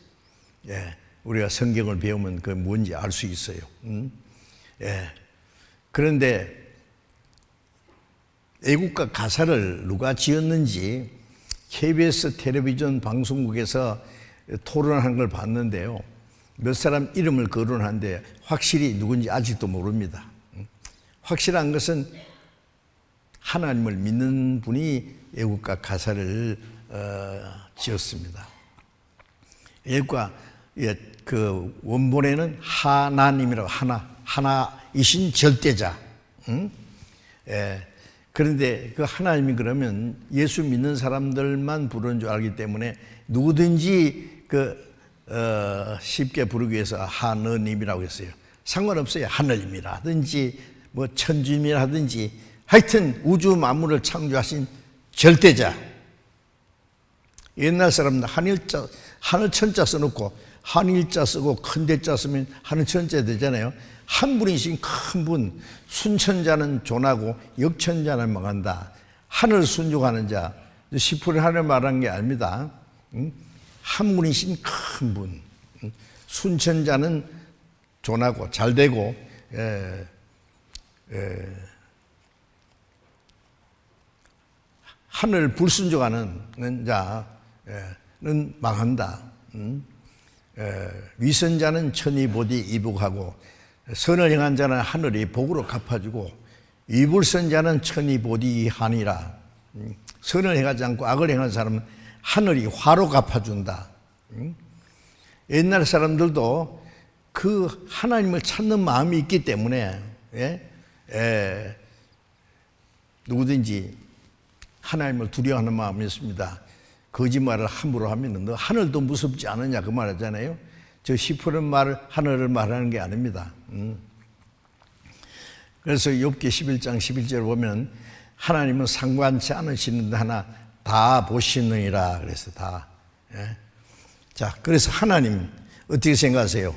우리가 성경을 배우면 그게 뭔지 알 수 있어요. 그런데 애국가 가사를 누가 지었는지 KBS 텔레비전 방송국에서 토론하는 걸 봤는데요. 몇 사람 이름을 거론하는데 확실히 누군지 아직도 모릅니다. 확실한 것은 하나님을 믿는 분이 애국가 가사를 지었습니다. 애국가 그 원본에는 하나님이라고 하나이신 절대자. 그런데 그 하나님이 그러면 예수 믿는 사람들만 부르는 줄 알기 때문에 누구든지 쉽게 부르기 위해서 하느님이라고 했어요. 상관없어요. 하느님이라 하든지 뭐 천주님이라 하든지 하여튼 우주 만물을 창조하신 절대자. 옛날 사람들 하늘천자 써놓고 한일자 쓰고 큰대자 쓰면 하늘천자 되잖아요. 한 분이신 큰 분, 순천자는 존하고 역천자는 망한다. 하늘 순종하는 자, 10% 하늘 말하는 게 아닙니다. 한 분이신 큰 분. 순천자는 존하고 잘되고 하늘 불순종하는 자는 망한다. 위선자는 천이 보디 이복하고 선을 행한 자는 하늘이 복으로 갚아주고 위불선자는 천이 보디 하니라. 선을 행하지 않고 악을 행한 사람은 하늘이 화로 갚아준다. 옛날 사람들도 그 하나님을 찾는 마음이 있기 때문에 누구든지 하나님을 두려워하는 마음이 있습니다. 거짓말을 함부로 하면 너 하늘도 무섭지 않느냐 그 말하잖아요. 저 시푸른 말 하늘을 말하는 게 아닙니다. 그래서 욥기 11장 11절 보면 하나님은 상관치 않으시는데 하나 다 보시느니라 그래서 다. 자, 그래서 하나님 어떻게 생각하세요?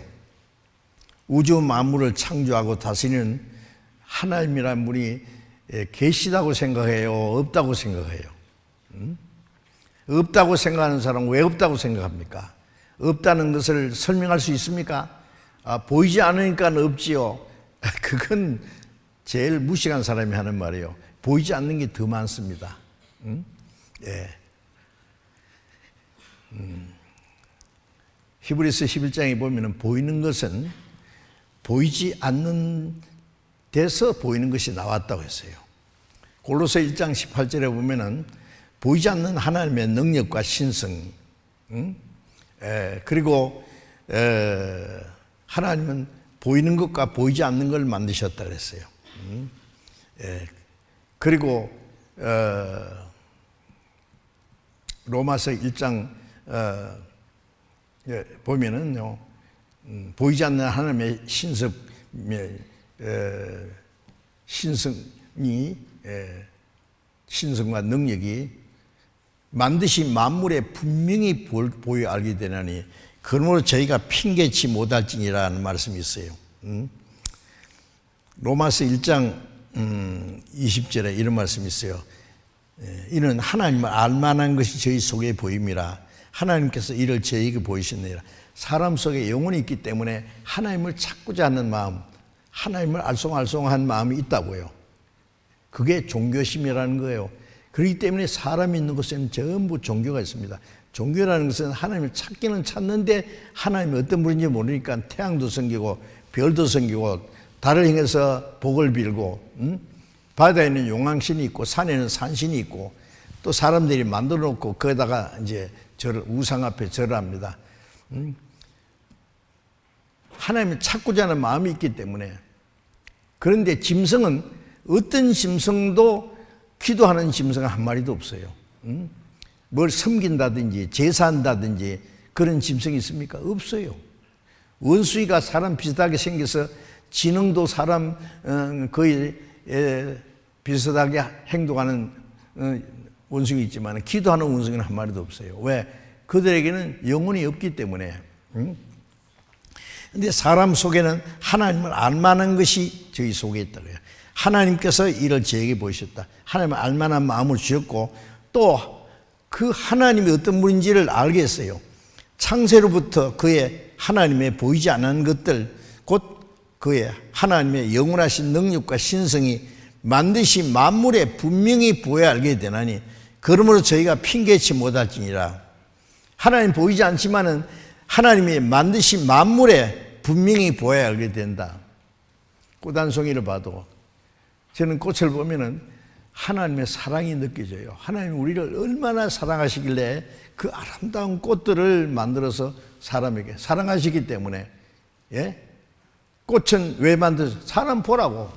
우주 만물을 창조하고 다스리는 하나님이란 분이 계시다고 생각해요? 없다고 생각해요? 없다고 생각하는 사람은 왜 없다고 생각합니까? 없다는 것을 설명할 수 있습니까? 보이지 않으니까 없지요. 그건 제일 무식한 사람이 하는 말이에요. 보이지 않는 게 더 많습니다. 히브리서 11장에 보면 보이는 것은 보이지 않는 데서 보이는 것이 나왔다고 했어요. 골로새 1장 18절에 보면 보이지 않는 하나님의 능력과 신성, 그리고 하나님은 보이는 것과 보이지 않는 걸 만드셨다 그랬어요. 그리고 로마서 1장 보면은요, 보이지 않는 하나님의 신성과 능력이 만드신 만물에 분명히 보여 알게 되나니 그러므로 저희가 핑계치 못할지니라는 말씀이 있어요. 로마서 1장 20절에 이런 말씀이 있어요. 이는 하나님을 알만한 것이 저희 속에 보임이라. 하나님께서 이를 저희에게 보이셨느니라. 사람 속에 영혼이 있기 때문에 하나님을 찾고자 하는 마음, 하나님을 알쏭알쏭한 마음이 있다고요. 그게 종교심이라는 거예요. 그렇기 때문에 사람이 있는 곳에는 전부 종교가 있습니다. 종교라는 것은 하나님을 찾기는 찾는데 하나님이 어떤 분인지 모르니까 태양도 섬기고 별도 섬기고 달을 향해서 복을 빌고, 바다에는 용왕신이 있고 산에는 산신이 있고 또 사람들이 만들어 놓고 거기다가 이제 우상 앞에 절을 합니다. 하나님을 찾고자 하는 마음이 있기 때문에. 그런데 짐승은 어떤 짐승도 기도하는 짐승은 한 마리도 없어요. 뭘 섬긴다든지 제사한다든지 그런 짐승이 있습니까? 없어요. 원수이가 사람 비슷하게 생겨서 지능도 사람 거의 비슷하게 행동하는 원숭이 있지만 기도하는 원숭이는 한 마리도 없어요. 왜? 그들에게는 영혼이 없기 때문에. 그런데 사람 속에는 하나님을 알만한 것이 저희 속에 있다고요. 하나님께서 이를 저에게 보이셨다. 하나님을 알만한 마음을 주셨고 또 그 하나님이 어떤 분인지를 알게 했어요. 창세로부터 그의 하나님의 보이지 않는 것들, 곧 그의 하나님의 영원하신 능력과 신성이 만드신 만물에 분명히 보여 알게 되나니 그러므로 저희가 핑계치 못할지니라. 하나님 보이지 않지만은 하나님이 만드신 만물에 분명히 보여 알게 된다. 꽃 한 송이를 봐도 저는 꽃을 보면은 하나님의 사랑이 느껴져요. 하나님이 우리를 얼마나 사랑하시길래 그 아름다운 꽃들을 만들어서 사람에게 사랑하시기 때문에. 꽃은 왜 만들어서 사람 보라고.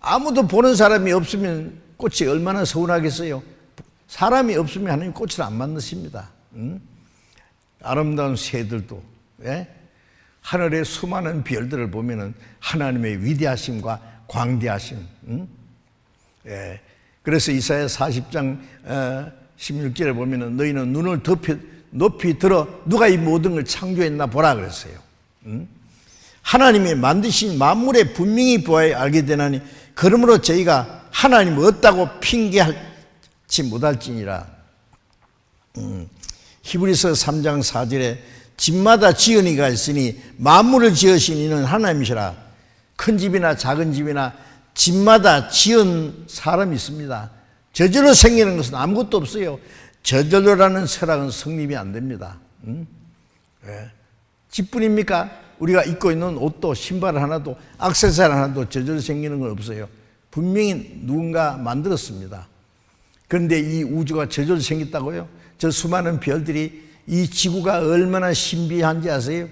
아무도 보는 사람이 없으면 꽃이 얼마나 서운하겠어요. 사람이 없으면 하나님 꽃을 안 만드십니다. 아름다운 새들도 하늘의 수많은 별들을 보면은 하나님의 위대하심과 광대하심. 그래서 이사야 40장 16절에 보면은 너희는 눈을 높이 들어 누가 이 모든 걸 창조했나 보라 그랬어요. 하나님이 만드신 만물에 분명히 보아야 알게 되나니 그러므로 저희가 하나님을 없다고 핑계하지 못할지니라. 히브리서 3장 4절에 집마다 지은 이가 있으니 만물을 지으신 이는 하나님이시라. 큰 집이나 작은 집이나 집마다 지은 사람이 있습니다. 저절로 생기는 것은 아무것도 없어요. 저절로라는 철학은 성립이 안 됩니다. 네. 집뿐입니까? 우리가 입고 있는 옷도 신발 하나도 액세서리 하나도 저절로 생기는 건 없어요. 분명히 누군가 만들었습니다. 그런데 이 우주가 저절로 생겼다고요? 저 수많은 별들이, 이 지구가 얼마나 신비한지 아세요?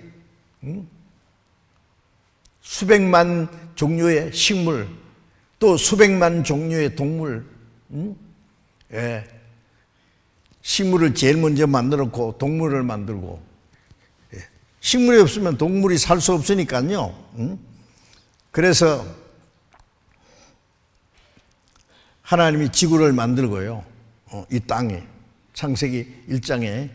수백만 종류의 식물, 또 수백만 종류의 동물, 예. 식물을 제일 먼저 만들었고 동물을 만들고, 예. 식물이 없으면 동물이 살 수 없으니까요. 그래서 하나님이 지구를 만들고요. 이 땅에, 창세기 1장에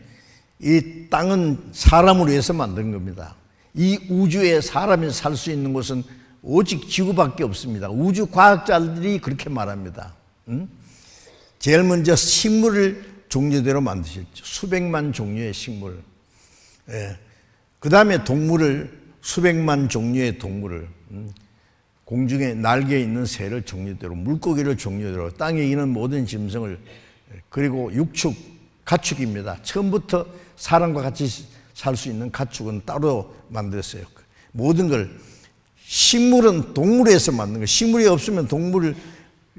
이 땅은 사람을 위해서 만든 겁니다. 이 우주에 사람이 살 수 있는 곳은 오직 지구밖에 없습니다. 우주 과학자들이 그렇게 말합니다. 제일 먼저 식물을 종류대로 만드셨죠. 수백만 종류의 식물. 예. 그 다음에 동물을, 수백만 종류의 동물을, 공중에 날개 있는 새를 종류대로, 물고기를 종류대로, 땅에 있는 모든 짐승을, 그리고 육축, 가축입니다. 처음부터 사람과 같이 살 수 있는 가축은 따로 만들었어요. 모든 걸, 식물은 동물에서 만든 거예요. 식물이 없으면 동물을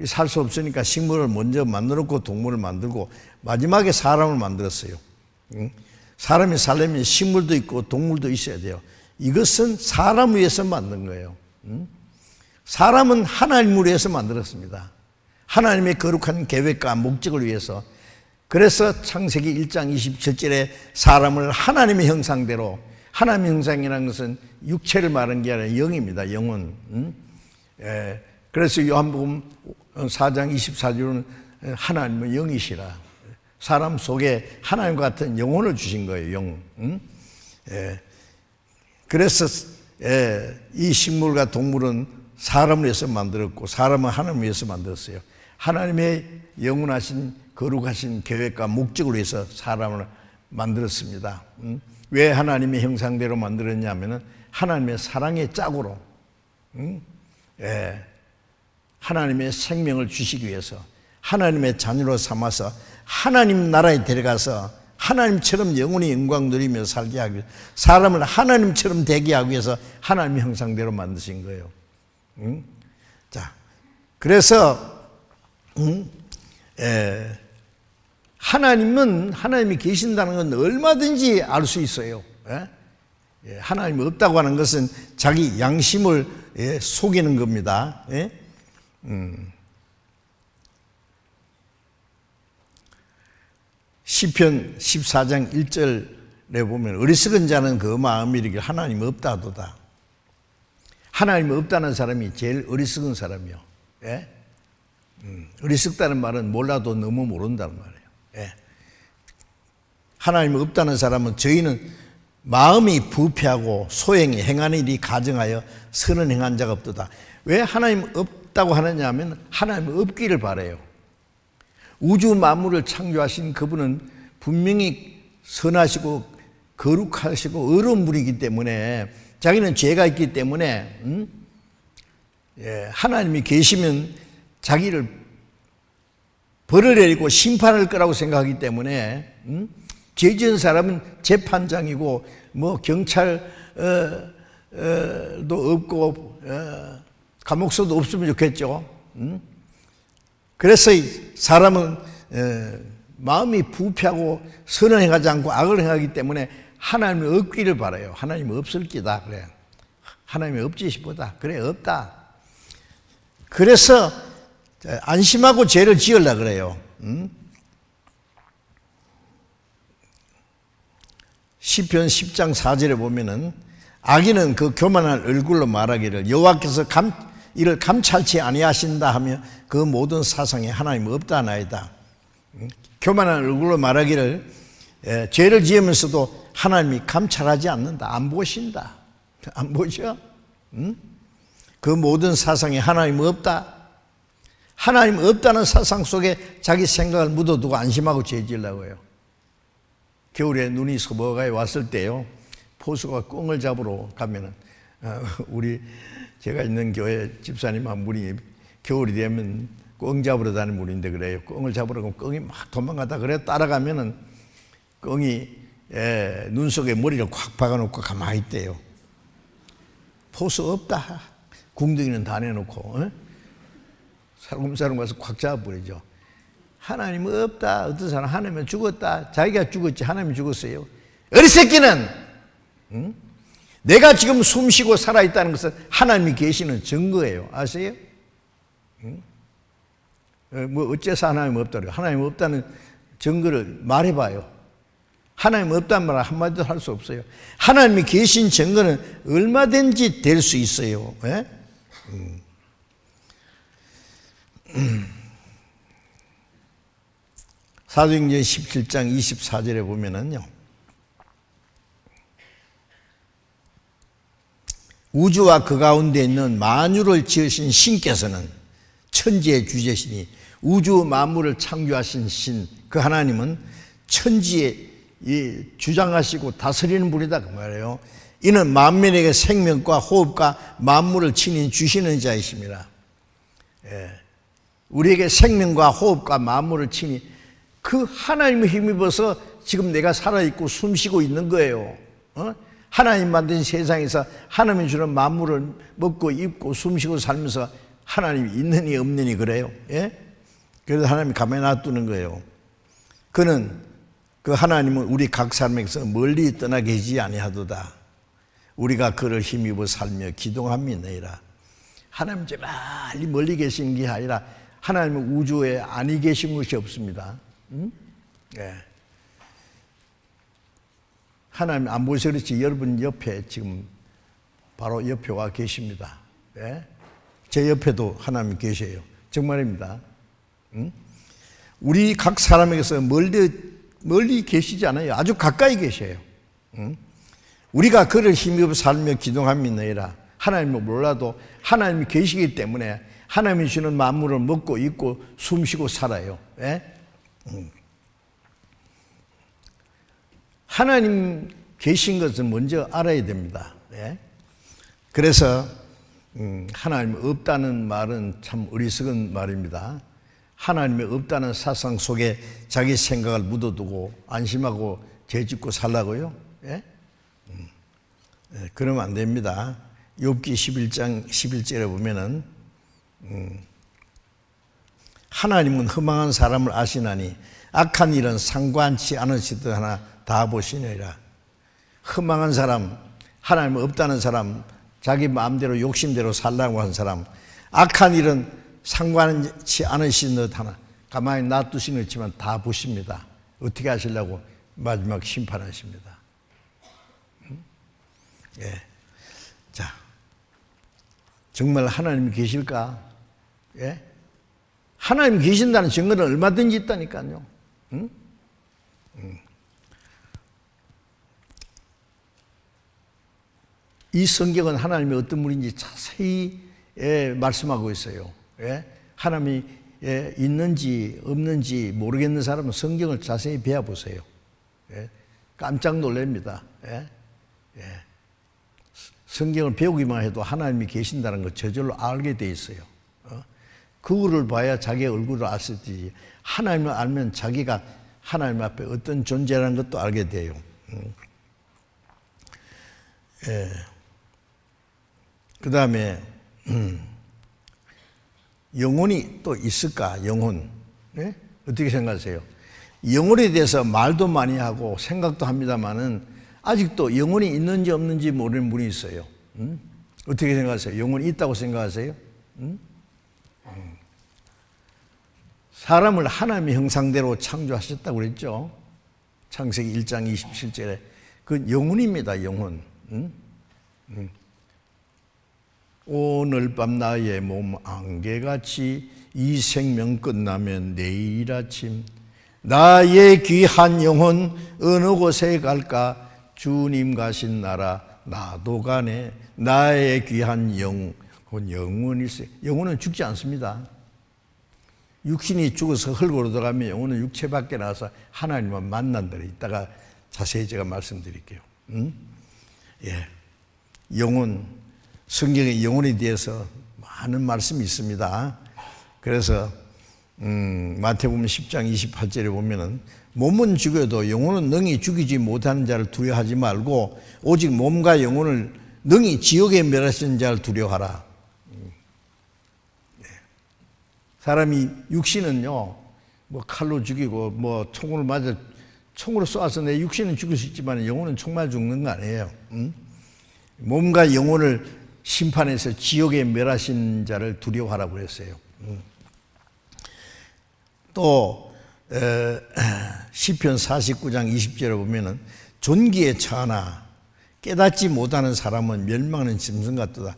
살 수 없으니까 식물을 먼저 만들었고 동물을 만들고 마지막에 사람을 만들었어요. 사람이 살려면 식물도 있고 동물도 있어야 돼요. 이것은 사람을 위해서 만든 거예요. 사람은 하나님을 위해서 만들었습니다. 하나님의 거룩한 계획과 목적을 위해서. 그래서 창세기 1장 27절에 사람을 하나님의 형상대로, 하나님의 형상이라는 것은 육체를 말하는 게 아니라 영입니다. 영혼. 예. 그래서 요한복음 4장 24절은 하나님은 영이시라. 사람 속에 하나님과 같은 영혼을 주신 거예요. 영. 예. 그래서 이 식물과 동물은 사람을 위해서 만들었고 사람은 하나님을 위해서 만들었어요. 하나님의 영원하신 거룩하신 계획과 목적을 위해서 사람을 만들었습니다. 왜 하나님의 형상대로 만들었냐면은 하나님의 사랑의 짝으로, 예. 하나님의 생명을 주시기 위해서, 하나님의 자녀로 삼아서 하나님 나라에 데려가서 하나님처럼 영원히 영광 누리며 살게 하기 위해서, 사람을 하나님처럼 되게 하기 위해서 하나님의 형상대로 만드신 거예요. 자, 그래서 하나님은, 하나님이 계신다는 건 얼마든지 알 수 있어요. 예? 하나님이 없다고 하는 것은 자기 양심을 속이는 겁니다. 예? 시편 14장 1절에 보면 어리석은 자는 그 마음이 이르기를 하나님 없다 하도다. 하나님 없다는 사람이 제일 어리석은 사람이요. 예? 어리석다는 말은 몰라도 너무 모른다는 말이에요. 예. 하나님 없다는 사람은 저희는 마음이 부패하고 소행이 행하는 일이 가정하여 선은 행한 자가 없도다. 왜 하나님 없다고 하느냐 하면 하나님 없기를 바라요. 우주 만물을 창조하신 그분은 분명히 선하시고 거룩하시고 의로운 분이기 때문에, 자기는 죄가 있기 때문에 하나님이 계시면 자기를 벌을 내리고 심판할 거라고 생각하기 때문에 죄 지은 사람은 재판장이고 뭐 경찰도 없고 감옥서도 없으면 좋겠죠. 그래서 사람은 마음이 부패하고 선을 행하지 않고 악을 행하기 때문에 하나님이 없기를 바라요. 하나님이 없을 기다 그래. 하나님이 없지 싶보다 그래 없다. 그래서 안심하고 죄를 지으려고 그래요. 시편 10장 4절에 보면은 악인은 그 교만한 얼굴로 말하기를 여호와께서 이를 감찰치 아니하신다 하며 그 모든 사상에 하나님 없다 하나이다. 교만한 얼굴로 말하기를 죄를 지으면서도 하나님이 감찰하지 않는다. 안 보신다. 안 보셔? 그 모든 사상에 하나님 없다. 하나님 없다는 사상 속에 자기 생각을 묻어두고 안심하고 죄 지으려고 해요. 겨울에 눈이 서버가에 왔을 때요, 포수가 꿩을 잡으러 가면은 제가 있는 교회 집사님 한 분이 겨울이 되면 꿩 잡으러 다니는 분인데 그래요. 꿩을 잡으러 가면 꿩이 막 도망가다 그래 따라가면은 꿩이 눈 속에 머리를 콱 박아놓고 가만히 있대요. 포수 없다. 궁둥이는 다 내놓고 살금살금 가서 콱 잡아버리죠. 하나님 없다. 어떤 사람 하나님은 죽었다. 자기가 죽었지 하나님이 죽었어요. 어리새끼는 내가 지금 숨쉬고 살아있다는 것은 하나님이 계시는 증거예요. 아세요? 뭐 어째서 하나님 없다 그래요. 하나님 없다는 증거를 말해봐요. 하나님 없다는 말 한마디도 할 수 없어요. 하나님이 계신 증거는 얼마든지 될 수 있어요. 사도행전 17장 24절에 보면은요, 우주와 그 가운데 있는 만유를 지으신 신께서는 천지의 주제시니 우주 만물을 창조하신 신 그 하나님은 천지에 주장하시고 다스리는 분이다 그 말이에요. 이는 만민에게 생명과 호흡과 만물을 친히 주시는 자이십니다. 우리에게 생명과 호흡과 만물을 친히 그 하나님을 힘입어서 지금 내가 살아있고 숨쉬고 있는 거예요. 하나님 만든 세상에서 하나님이 주는 만물을 먹고 입고 숨쉬고 살면서 하나님이 있느니 없느니 그래요. 그래서 하나님이 가만히 놔두는 거예요. 그는 그 하나님은 우리 각 사람에게서 멀리 떠나 계시지 아니하도다. 우리가 그를 힘입어 살며 기동함이니라. 하나님 저 멀리 계신 게 아니라 하나님은 우주에 아니 계신 것이 없습니다. 하나님 안 보셔서 그렇지 여러분 옆에 지금 바로 옆에 와 계십니다. 제 옆에도 하나님 계셔요. 정말입니다. 우리 각 사람에게서 멀리 계시지 않아요. 아주 가까이 계셔요. 우리가 그를 힘입어 살며 기동함이니라. 하나님을 몰라도 하나님이 계시기 때문에 하나님이 주는 만물을 먹고 입고 숨쉬고 살아요. 하나님 계신 것을 먼저 알아야 됩니다. 그래서 하나님 없다는 말은 참 어리석은 말입니다. 하나님이 없다는 사상 속에 자기 생각을 묻어두고 안심하고 죄짓고 살라고요? 그러면 안 됩니다. 욥기 11장 11절에 보면은 하나님은 허망한 사람을 아시나니 악한 일은 상관치 않으시듯 하나 다 보시느니라. 허망한 사람, 하나님 없다는 사람, 자기 마음대로 욕심대로 살라고 하는 사람, 악한 일은 상관치 않으신 듯 하나 가만히 놔두시는 있지만 다 보십니다. 어떻게 하시려고 마지막 심판하십니다. 자, 정말 하나님이 계실까? 하나님이 계신다는 증거는 얼마든지 있다니까요. 이 성경은 하나님이 어떤 분인지 자세히 말씀하고 있어요. 하나님이 있는지 없는지 모르겠는 사람은 성경을 자세히 배워보세요. 깜짝 놀랍니다. 성경을 배우기만 해도 하나님이 계신다는 걸 저절로 알게 돼 있어요. 그거를 봐야 자기 얼굴을 알 수 있지. 하나님을 알면 자기가 하나님 앞에 어떤 존재라는 것도 알게 돼요. 그 다음에 영혼이 또 있을까? 영혼. 어떻게 생각하세요? 영혼에 대해서 말도 많이 하고 생각도 합니다만은 아직도 영혼이 있는지 없는지 모르는 분이 있어요. 어떻게 생각하세요? 영혼이 있다고 생각하세요? 사람을 하나님의 형상대로 창조하셨다고 그랬죠. 창세기 1장 27절에 그 영혼입니다. 영혼. 오늘 밤 나의 몸 안개같이 이 생명 끝나면 내일 아침 나의 귀한 영혼 어느 곳에 갈까 주님 가신 나라 나도 가네. 나의 귀한 영혼일세. 영혼은 죽지 않습니다. 육신이 죽어서 흙으로 들어가면 영혼은 육체 밖에 나와서 하나님만 만난다래. 이따가 자세히 제가 말씀드릴게요. 예. 영혼, 성경의 영혼에 대해서 많은 말씀이 있습니다. 그래서 마태복음 10장 28절에 보면은 몸은 죽여도 영혼은 능히 죽이지 못하는 자를 두려워하지 말고 오직 몸과 영혼을 능히 지옥에 멸하시는 자를 두려워하라. 사람이 육신은요, 뭐 칼로 죽이고 뭐 총으로 맞아 총으로 쏘아서 내 육신은 죽일 수 있지만 영혼은 총 맞아 죽는 거 아니에요. 몸과 영혼을 심판해서 지옥에 멸하신 자를 두려워하라고 했어요. 또 시편 49장 20절에 보면은 존귀에 처하나 깨닫지 못하는 사람은 멸망하는 짐승 같도다.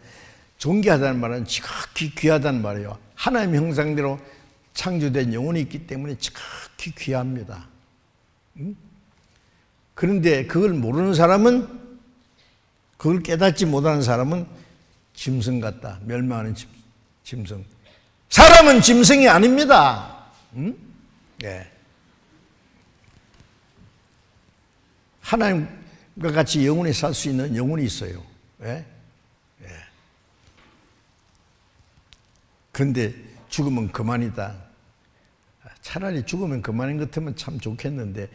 존귀하다는 말은 지극히 귀하다는 말이에요. 하나님 형상대로 창조된 영혼이 있기 때문에 지극히 귀합니다. 그런데 그걸 모르는 사람은, 그걸 깨닫지 못하는 사람은 짐승 같다. 멸망하는 짐승. 사람은 짐승이 아닙니다. 네. 하나님과 같이 영원히 살 수 있는 영혼이 있어요. 네? 네. 그런데 죽으면 그만이다. 차라리 죽으면 그만인 것 같으면 참 좋겠는데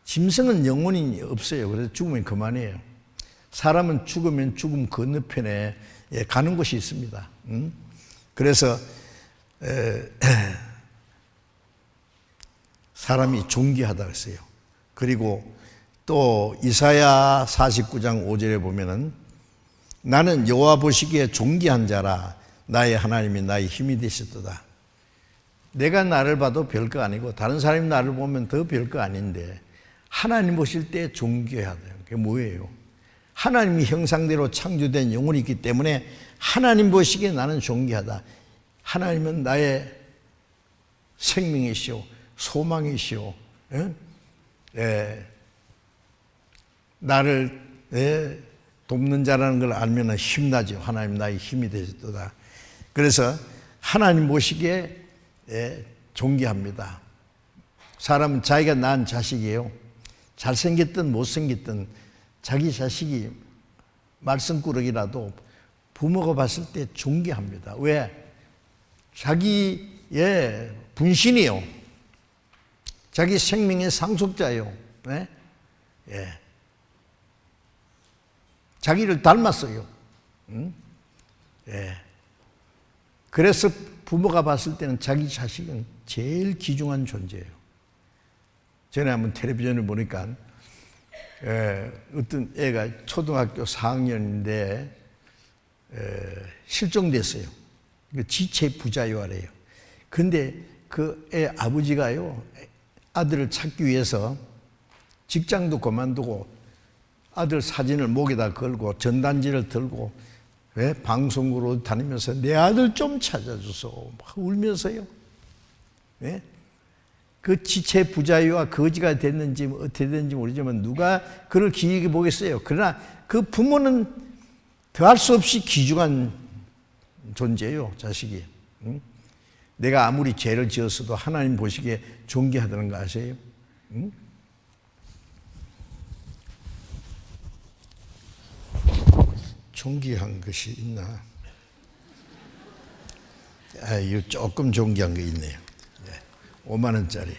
짐승은 영혼이 없어요. 그래서 죽으면 그만이에요. 사람은 죽으면 죽음 건너편에 가는 곳이 있습니다. 그래서 사람이 존귀하다고 했어요. 그리고 또 이사야 49장 5절에 보면은 나는 여호와 보시기에 존귀한 자라 나의 하나님이 나의 힘이 되셨도다. 내가 나를 봐도 별거 아니고 다른 사람이 나를 보면 더 별거 아닌데 하나님 보실 때 존귀하다. 그게 뭐예요? 하나님이 형상대로 창조된 영혼이 있기 때문에 하나님 보시기에 나는 존귀하다. 하나님은 나의 생명이시오, 소망이시오, 나를 돕는 자라는 걸 알면 힘나죠. 하나님 나의 힘이 되셨도다. 그래서 하나님 보시기에 존귀합니다. 사람은 자기가 낳은 자식이에요. 잘생겼든 못생겼든 자기 자식이 말썽꾸러기라도 부모가 봤을 때 존귀합니다. 왜? 자기의 분신이요. 자기 생명의 상속자예요. 네? 예. 자기를 닮았어요. 예. 그래서 부모가 봤을 때는 자기 자식은 제일 귀중한 존재예요. 전에 한번 텔레비전을 보니까 어떤 애가 초등학교 4학년인데 실종됐어요. 지체 부자유아래요. 근데 그 애 아버지가요, 아들을 찾기 위해서 직장도 그만두고 아들 사진을 목에다 걸고 전단지를 들고 방송으로 다니면서 내 아들 좀 찾아줘서 막 울면서요. 네? 그 지체 부자유와 거지가 됐는지 어떻게 됐는지 모르지만 누가 그를 기이하게 보겠어요. 그러나 그 부모는 더할 수 없이 귀중한 존재예요, 자식이. 응? 내가 아무리 죄를 지었어도 하나님 보시기에 존귀하다는 거 아세요? 응? 존귀한 것이 있나? 이거 조금 존귀한 게 있네요. 5만 원짜리.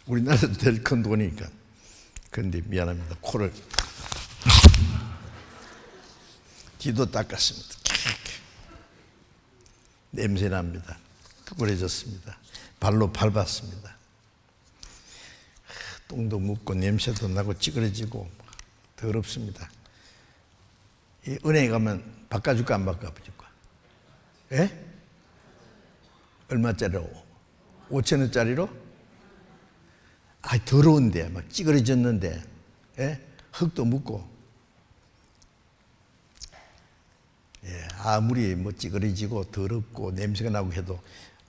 우리나라도 될 큰 돈이니까. 그런데 미안합니다. 코를 뒤도 닦았습니다. 냄새 납니다. 푸근해졌습니다. 발로 밟았습니다. 똥도 묻고 냄새도 나고 찌그러지고 더럽습니다. 이 은행에 가면 바꿔줄까 안 바꿔줄까? 예? 얼마짜리로? 5,000원짜리로? 더러운데 막 찌그러졌는데, 예? 흙도 묻고, 아무리 뭐 찌그러지고 더럽고 냄새가 나고 해도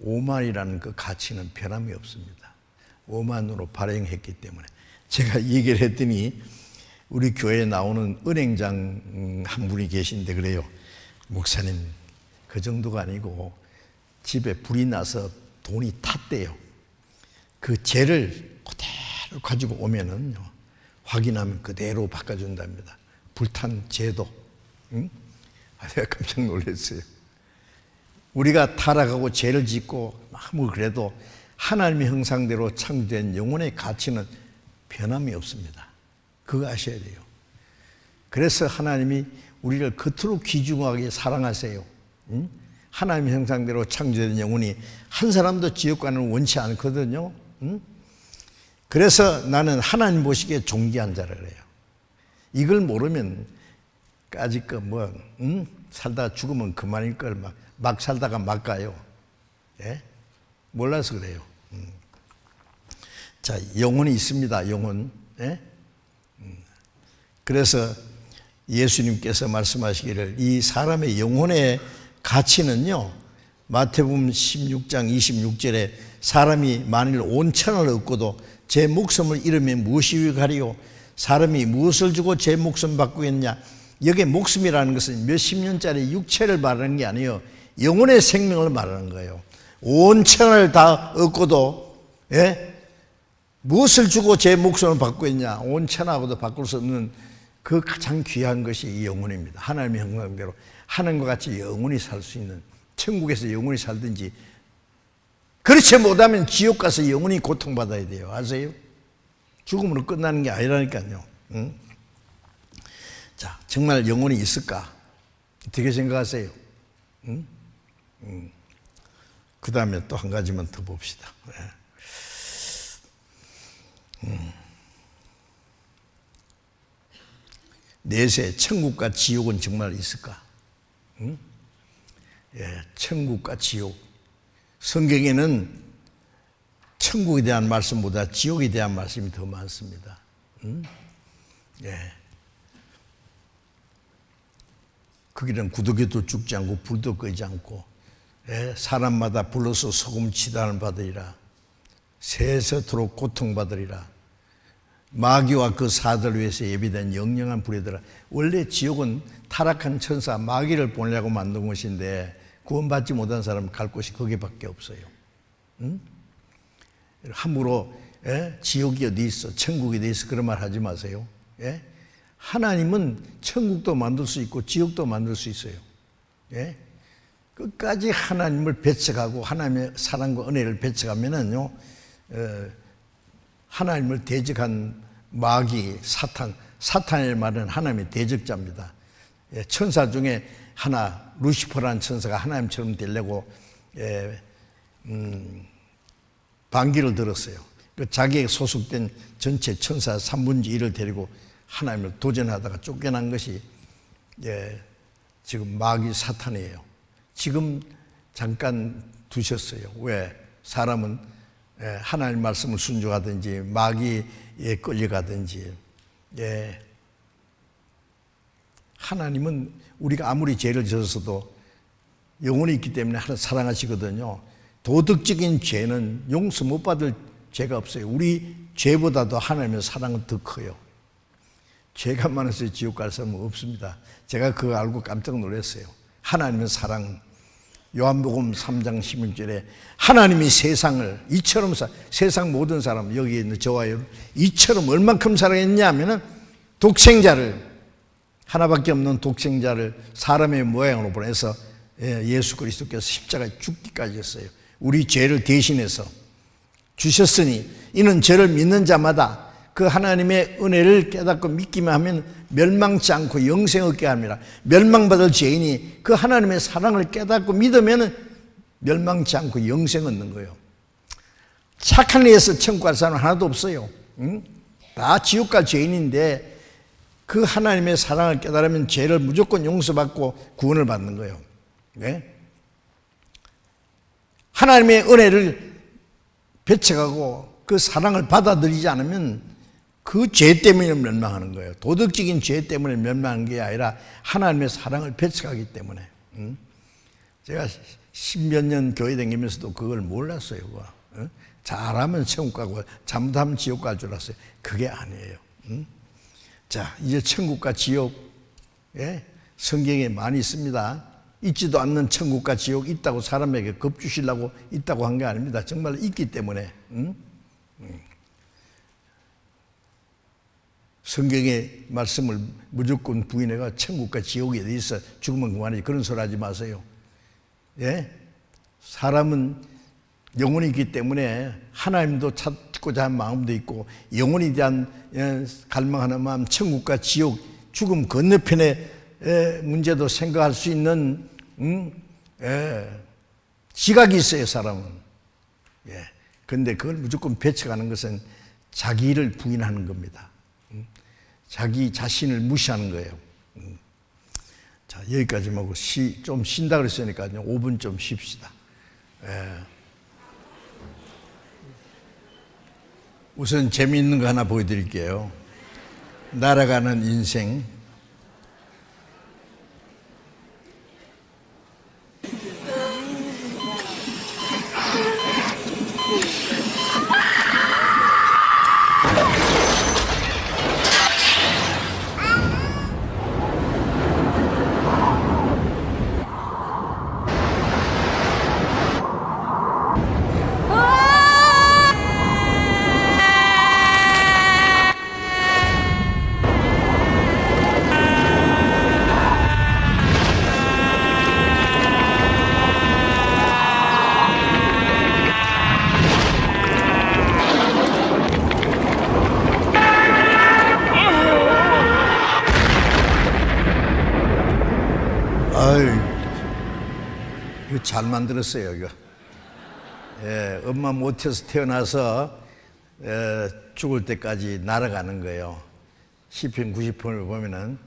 5만이라는 그 가치는 변함이 없습니다. 5만으로 발행했기 때문에. 제가 얘기를 했더니 우리 교회에 나오는 은행장 한 분이 계신데 그래요. 목사님, 그 정도가 아니고 집에 불이 나서 돈이 탔대요. 그 재를 그대로 가지고 오면은요, 확인하면 그대로 바꿔준답니다. 불탄 제도. 응? 내가 깜짝 놀랐어요. 우리가 타락하고 죄를 짓고 아무 그래도 하나님의 형상대로 창조된 영혼의 가치는 변함이 없습니다. 그거 아셔야 돼요. 그래서 하나님이 우리를 겉으로 귀중하게 사랑하세요. 응? 하나님의 형상대로 창조된 영혼이 한 사람도 지옥 가는 원치 않거든요. 응? 그래서 나는 하나님 보시기에 존귀한 자라 그래요. 이걸 모르면 까짓 살다가 죽으면 그만일 걸 막 살다가 막 가요. 예? 몰라서 그래요. 자, 영혼이 있습니다. 영혼. 예? 그래서 예수님께서 말씀하시기를 이 사람의 영혼의 가치는요, 마태복음 16장 26절에 사람이 만일 온 천을 얻고도 제 목숨을 잃으면 무엇이 유익하리요? 사람이 무엇을 주고 제 목숨 바꾸겠냐? 여기에 목숨이라는 것은 몇십 년짜리 육체를 말하는 게 아니에요. 영혼의 생명을 말하는 거예요. 온 천을 다 얻고도, 예? 무엇을 주고 제 목숨을 바꾸겠냐? 온 천하고도 바꿀 수 없는 그 가장 귀한 것이 이 영혼입니다. 하나님의 형상대로 하나님과 같이 영원히 살 수 있는, 천국에서 영원히 살든지, 그렇지 못하면 지옥 가서 영원히 고통받아야 돼요. 아세요? 죽음으로 끝나는 게 아니라니까요. 응? 자, 정말 영혼이 있을까? 어떻게 생각하세요? 응? 그 다음에 또 한 가지만 더 봅시다. 내세 천국과 지옥은 정말 있을까? 응? 예, 천국과 지옥. 성경에는 천국에 대한 말씀보다 지옥에 대한 말씀이 더 많습니다. 예. 거기는 구더기도 죽지 않고 불도 끄지 않고, 예, 사람마다 불러서 소금 치단을 받으리라. 세세토록 고통받으리라. 마귀와 그 사들 위해서 예비된 영영한 불이더라. 원래 지옥은 타락한 천사 마귀를 보내려고 만든 것인데 구원받지 못한 사람은 갈 곳이 거기밖에 없어요. 응? 함부로, 예? 지옥이 어디 있어, 천국이 어디 있어, 그런 말 하지 마세요. 예? 하나님은 천국도 만들 수 있고 지옥도 만들 수 있어요. 예? 끝까지 하나님을 배척하고 하나님의 사랑과 은혜를 배척하면은요, 하나님을 대적한 마귀, 사탄의 말은 하나님의 대적자입니다. 예, 천사 중에 하나, 루시퍼라는 천사가 하나님처럼 되려고 반기를 들었어요. 자기에게 소속된 전체 천사 3분의 1을 데리고 하나님을 도전하다가 쫓겨난 것이, 예, 지금 마귀 사탄이에요. 지금 잠깐 두셨어요. 왜? 사람은, 예, 하나님 말씀을 순종하든지 마귀에 끌려가든지, 예, 하나님은 우리가 아무리 죄를 지었어도 영혼이 있기 때문에 하나님 사랑하시거든요. 도덕적인 죄는 용서 못 받을 죄가 없어요. 우리 죄보다도 하나님의 사랑은 더 커요. 죄가 많아서 지옥 갈 사람은 없습니다. 제가 그거 알고 깜짝 놀랐어요. 하나님의 사랑은 요한복음 3장 16절에 하나님이 세상을 이처럼 세상 모든 사람, 여기 있는 저와 여러분 이처럼 얼만큼 사랑했냐 하면은 독생자를, 하나밖에 없는 독생자를 사람의 모양으로 보내서 예수 그리스도께서 십자가에 죽기까지 했어요. 우리 죄를 대신해서 주셨으니 이는 저를 믿는 자마다 그 하나님의 은혜를 깨닫고 믿기만 하면 멸망치 않고 영생 얻게 합니다. 멸망받을 죄인이 그 하나님의 사랑을 깨닫고 믿으면 멸망치 않고 영생 얻는 거예요. 착한 일에서 천국 갈 사람은 하나도 없어요. 응? 다 지옥 갈 죄인인데 그 하나님의 사랑을 깨달으면 죄를 무조건 용서받고 구원을 받는 거예요. 네? 하나님의 은혜를 배척하고 그 사랑을 받아들이지 않으면 그 죄 때문에 멸망하는 거예요. 도덕적인 죄 때문에 멸망하는 게 아니라 하나님의 사랑을 배척하기 때문에. 제가 10몇 년 교회 다니면서도 그걸 몰랐어요. 잘하면 천국 가고 잘못하면 지옥 갈 줄 알았어요. 그게 아니에요. 자, 이제 천국과 지옥, 예? 성경에 많이 있습니다. 있지도 않는 천국과 지옥 있다고 사람에게 겁주시려고 있다고 한 게 아닙니다. 정말 있기 때문에. 성경의 말씀을 무조건 부인해가 천국과 지옥이 어디 있어 죽으면 그만이지 그런 소리 하지 마세요. 예? 사람은 영혼이 있기 때문에 하나님도 찾고자 하는 마음도 있고 영혼에 대한 갈망하는 마음, 천국과 지옥, 죽음 건너편의 문제도 생각할 수 있는 지각이 있어요, 사람은. 예. 그런데 그걸 무조건 배척하는 것은 자기를 부인하는 겁니다. 자기 자신을 무시하는 거예요. 자, 여기까지만 하고 좀 쉰다 그랬으니까요. 5분 좀 쉽시다. 예. 우선 재미있는 거 하나 보여드릴게요. 날아가는 인생. 이거 잘 만들었어요, 이거. 예, 엄마 못해서 태어나서 죽을 때까지 날아가는 거예요. 시편 90편을 보면은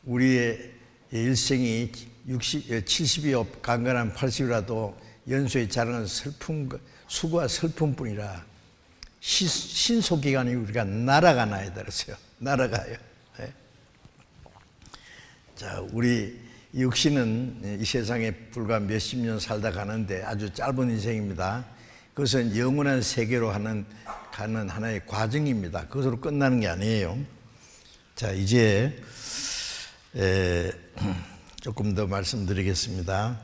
우리의 일생이 70이 강건한 80이라도 연소에 자라는 수고와 슬픔뿐이라 신속기간이 우리가 날아가나이다 그랬어요. 날아가요. 예. 자, 우리 육신은 이 세상에 불과 몇십 년 살다 가는데 아주 짧은 인생입니다. 그것은 영원한 세계로 가는 하나의 과정입니다. 그것으로 끝나는 게 아니에요. 자, 이제 조금 더 말씀드리겠습니다.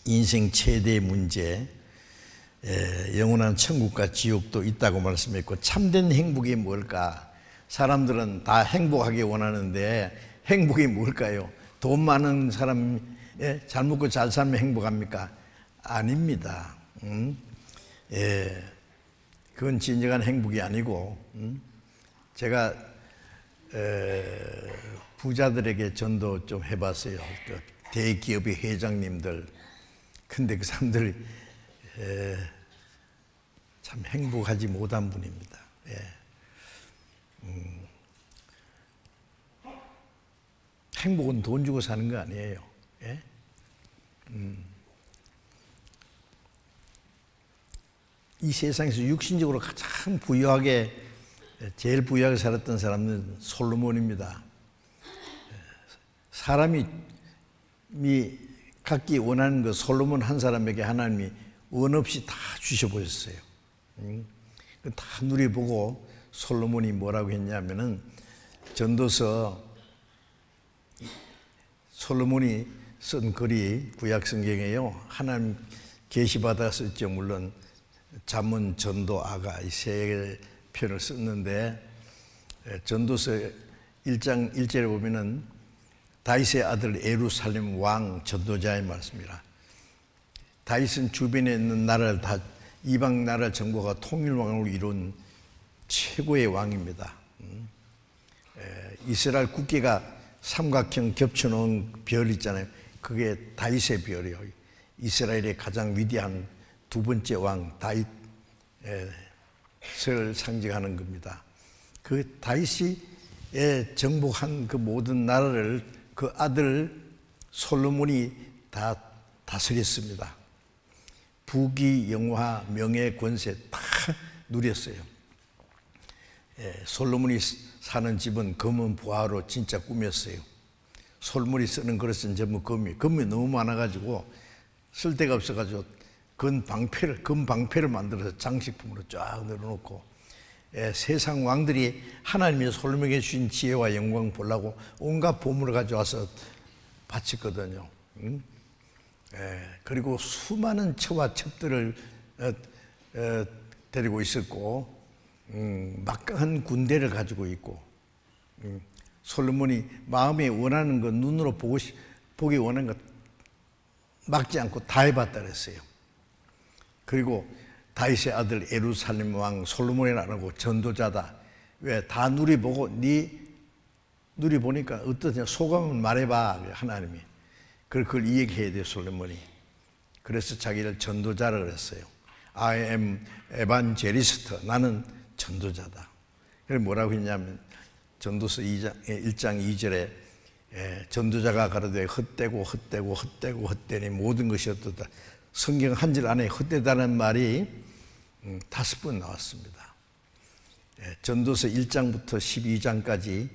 인생 최대의 문제, 영원한 천국과 지옥도 있다고 말씀했고, 참된 행복이 뭘까? 사람들은 다 행복하게 원하는데 행복이 뭘까요? 돈 많은 사람, 잘 먹고 잘 살면 행복합니까? 아닙니다. 그건 진정한 행복이 아니고, 제가 부자들에게 전도 좀 해봤어요. 대기업의 회장님들. 근데 그 사람들이 참 행복하지 못한 분입니다. 행복은 돈 주고 사는 거 아니에요. 예? 이 세상에서 육신적으로 가장 부유하게, 제일 부유하게 살았던 사람은 솔로몬입니다. 사람이 갖기 원하는 것, 솔로몬 한 사람에게 하나님이 원 없이 다 주셔보셨어요. 다 누려보고 솔로몬이 뭐라고 했냐면은, 전도서 솔로몬이 쓴 글이 구약 성경에요. 하나님 계시받아 썼죠. 물론 잠언, 전도, 아가 이 세 편을 썼는데, 전도서 1장 1절에 보면은 다윗의 아들 예루살렘 왕 전도자의 말씀이라. 다윗은 주변에 있는 나라를 다 이방 나라를 정복하고 통일왕으로 이룬 최고의 왕입니다. 이스라엘 국기가 삼각형 겹쳐놓은 별 있잖아요. 그게 다윗의 별이에요. 이스라엘의 가장 위대한 두 번째 왕 다윗을 상징하는 겁니다. 그 다윗이 정복한 그 모든 나라를 그 아들 솔로몬이 다 다스렸습니다. 부귀, 영화, 명예, 권세 다 누렸어요. 솔로몬이 사는 집은 검은 보화로 진짜 꾸몄어요. 솔로몬이 쓰는 그릇은 전부 금이 너무 많아가지고 쓸 데가 없어가지고 금 방패를 만들어서 장식품으로 쫙 늘어놓고, 세상 왕들이 하나님이 솔로몬에게 주신 지혜와 영광 보려고 온갖 보물을 가져와서 바쳤거든요. 그리고 수많은 처와 첩들을 데리고 있었고, 막강한 군대를 가지고 있고, 솔로몬이 마음에 원하는 것, 눈으로 보기 원하는 것 막지 않고 다 해봤다 그랬어요. 그리고 다윗의 아들 예루살렘 왕 솔로몬이라 안 하고 전도자다. 왜? 다 누리보고 누리보니까 어떠냐 소감을 말해봐, 하나님이. 그걸 이야기해야 돼요, 솔로몬이. 그래서 자기를 전도자라 그랬어요. I am evangelist. 나는 전도자다. 그래서 뭐라고 했냐면 전도서 1장 2절에 전도자가 가로되 헛되고 헛되니 모든 것이 헛되다. 성경 한 절 안에 헛되다는 말이 5번 나왔습니다. 전도서 1장부터 12장까지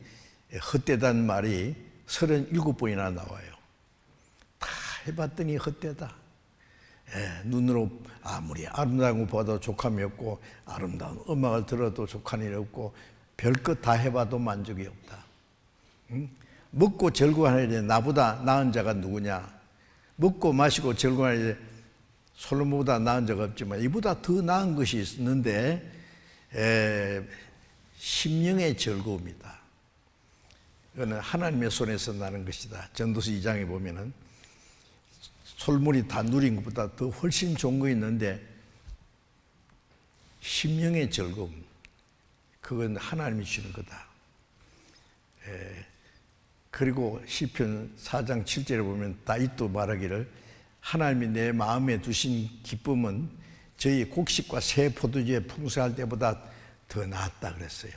헛되다는 말이 37번이나 나와요. 다 해봤더니 헛되다. 눈으로 아무리 아름다운 거 봐도 족함이 없고, 아름다운 음악을 들어도 족한 일이 없고, 별것 다 해봐도 만족이 없다. 먹고 즐거워하는데 나보다 나은 자가 누구냐? 먹고 마시고 즐거워하는데 솔로몬보다 나은 자가 없지만 이보다 더 나은 것이 있는데 심령의 즐거움이다. 이거는 하나님의 손에서 나는 것이다. 전도서 2장에 보면은 솔몬이 다 누린 것보다 더 훨씬 좋은 거 있는데 심령의 즐거움, 그건 하나님이 주는 거다. 그리고 시편 4장 7절에 보면 다윗도 말하기를 하나님이 내 마음에 두신 기쁨은 저희 곡식과 새 포도주에 풍성할 때보다 더 낫다 그랬어요.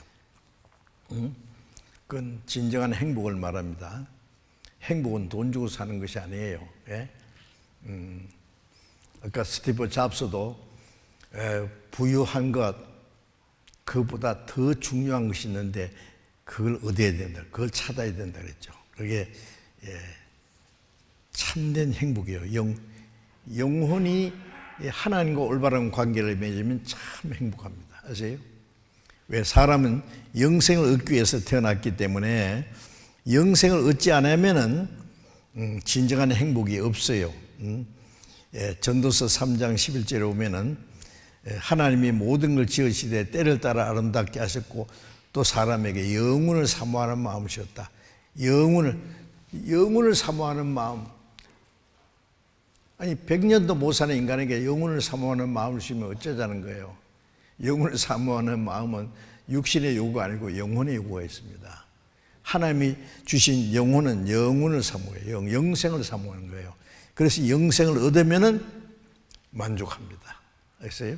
그건 진정한 행복을 말합니다. 행복은 돈 주고 사는 것이 아니에요. 아까 스티브 잡스도 부유한 것, 그보다 더 중요한 것이 있는데 그걸 얻어야 된다. 그걸 찾아야 된다 그랬죠. 그게 참된 행복이에요. 영혼이 하나님과 올바른 관계를 맺으면 참 행복합니다. 아세요? 왜? 사람은 영생을 얻기 위해서 태어났기 때문에 영생을 얻지 않으면은 진정한 행복이 없어요. 전도서 3장 11절에 보면은 하나님이 모든 걸 지으시되 때를 따라 아름답게 하셨고 또 사람에게 영혼을 사모하는 마음을 주셨다. 영혼을 사모하는 마음. 아니 100년도 못 사는 인간에게 영혼을 사모하는 마음을 주시면 어쩌자는 거예요. 영혼을 사모하는 마음은 육신의 요구가 아니고 영혼의 요구가 있습니다. 하나님이 주신 영혼은 영혼을 사모해요. 영생을 사모하는 거예요. 그래서 영생을 얻으면은 만족합니다. 알겠어요?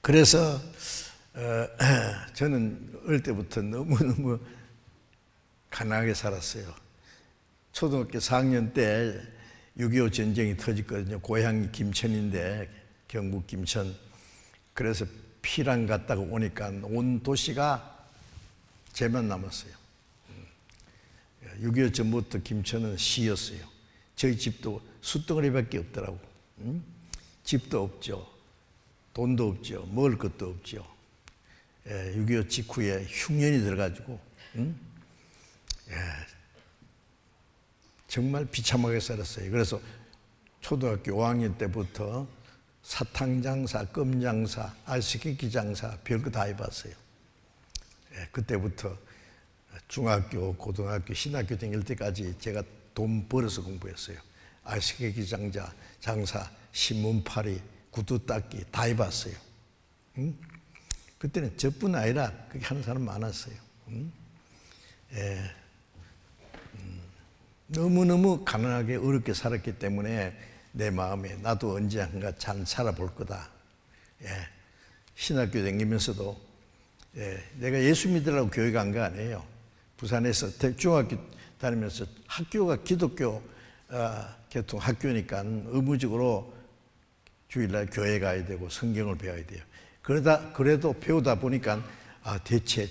그래서 저는 어릴 때부터 너무너무 가난하게 살았어요. 초등학교 4학년 때 6.25 전쟁이 터졌거든요. 고향이 김천인데 경북 김천. 그래서 피랑 갔다가 오니까 온 도시가 제만 남았어요. 6.25 전부터 김천은 시였어요. 저희 집도 숯덩어리밖에 없더라고. 집도 없죠. 돈도 없죠. 먹을 것도 없죠. 6.25 직후에 흉년이 들어가지고 정말 비참하게 살았어요. 그래서 초등학교 5학년 때부터 사탕장사, 껌장사, 알스케키 장사 별거 다 해봤어요. 그때부터 중학교, 고등학교, 신학교 다닐 때까지 제가 돈 벌어서 공부했어요. 알스케키 장사, 신문팔이, 구두 닦기 다 해봤어요. 그때는 저뿐 아니라 그렇게 하는 사람 많았어요. 너무너무 가난하게 어렵게 살았기 때문에 내 마음에 나도 언젠가 잘 살아볼 거다. 신학교 다니면서도 내가 예수 믿으라고 교회 간 거 아니에요. 부산에서 중학교 다니면서 학교가 기독교 교통 학교니까 의무적으로 주일날 교회 가야 되고 성경을 배워야 돼요. 그래도 배우다 보니까 대체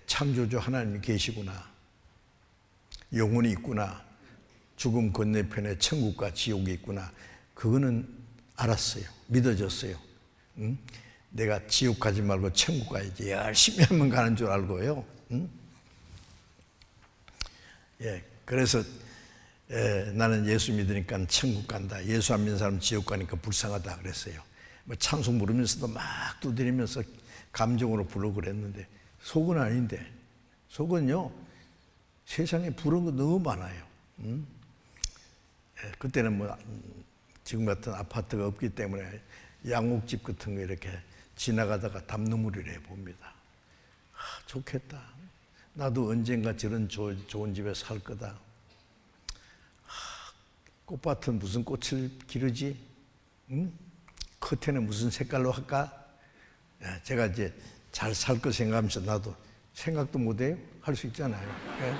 창조주 하나님이 계시구나. 영혼이 있구나. 죽음 건너편에 천국과 지옥이 있구나. 그거는 알았어요. 믿어졌어요. 내가 지옥 가지 말고 천국 가야지. 열심히 하면 가는 줄 알고요. 그래서 나는 예수 믿으니까 천국 간다. 예수 안 믿는 사람 지옥 가니까 불쌍하다 그랬어요. 뭐 찬송 부르면서도 막 두드리면서 감정으로 부르고 그랬는데 속은 아닌데, 속은요 세상에 부러운 거 너무 많아요. 그때는 뭐 지금 같은 아파트가 없기 때문에 양옥집 같은 거 이렇게 지나가다가 담너물이래 봅니다. 좋겠다. 나도 언젠가 저런 좋은 집에 살 거다. 꽃밭은 무슨 꽃을 기르지? 커튼은 무슨 색깔로 할까? 제가 이제 잘 살 거 생각하면서 나도 생각도 못해요. 할 수 있잖아요.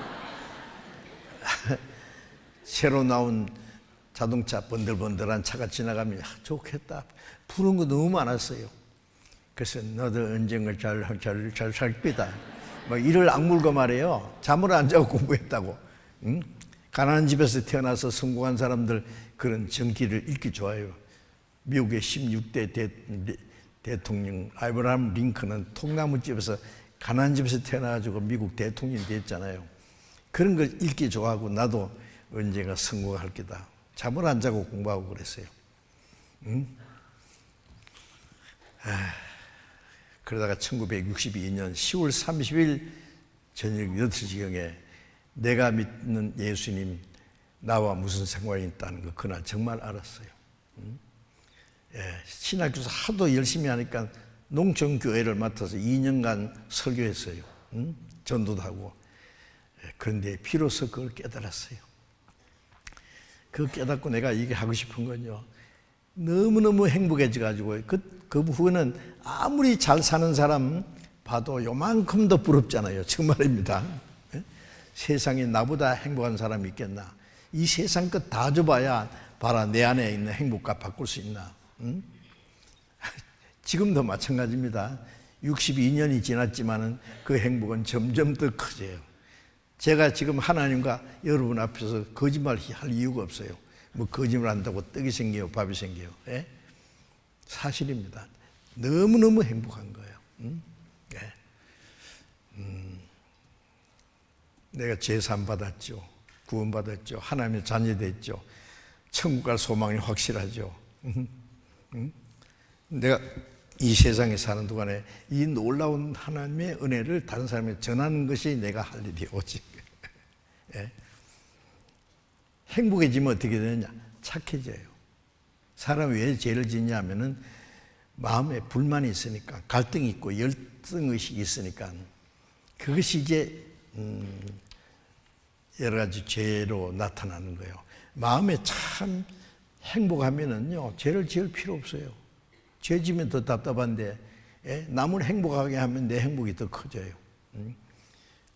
새로 나온 자동차 번들번들한 차가 지나가면 좋겠다. 푸른 거 너무 많았어요. 그래서 너도 언젠가 잘 살 거다. 막 이를 악물고 말해요. 잠을 안 자고 공부했다고. 가난한 집에서 태어나서 성공한 사람들 그런 정기를 읽기 좋아요. 미국의 16대 대통령 아브라함 링컨은 통나무집에서 가난한 집에서 태어나가지고 미국 대통령이 됐잖아요. 그런 걸 읽기 좋아하고 나도 언젠가 성공할 거다. 잠을 안 자고 공부하고 그랬어요. 그러다가 1962년 10월 30일 저녁 8시경에 내가 믿는 예수님 나와 무슨 상관이 있다는 거 그날 정말 알았어요. 신학교에서 하도 열심히 하니까 농촌교회를 맡아서 2년간 설교했어요. 전도도 하고. 그런데 비로소 그걸 깨달았어요. 그거 깨닫고 내가 이게 하고 싶은 건요, 너무너무 행복해져가지고 그 후에는 아무리 잘 사는 사람 봐도 요만큼 더 부럽잖아요. 정말입니다. 세상에 나보다 행복한 사람이 있겠나. 이 세상 것 다 줘봐야 봐라 내 안에 있는 행복과 바꿀 수 있나. 지금도 마찬가지입니다. 62년이 지났지만은 그 행복은 점점 더 커져요. 제가 지금 하나님과 여러분 앞에서 거짓말 할 이유가 없어요. 뭐 거짓말 한다고 떡이 생겨요, 밥이 생겨요. 사실입니다. 너무너무 행복한 거예요. 내가 제산 받았죠. 구원 받았죠. 하나님의 자녀 됐죠. 천국 갈 소망이 확실하죠. 내가 이 세상에 사는 동안에 이 놀라운 하나님의 은혜를 다른 사람에게 전하는 것이 내가 할 일이 오직. 행복해지면 어떻게 되느냐? 착해져요. 사람이 왜 죄를 짓냐 하면은 마음에 불만이 있으니까, 갈등이 있고 열등의식이 있으니까 그것이 이제 여러 가지 죄로 나타나는 거예요. 마음에 참 행복하면은요, 죄를 지을 필요 없어요. 죄 지면 더 답답한데, 남을 행복하게 하면 내 행복이 더 커져요.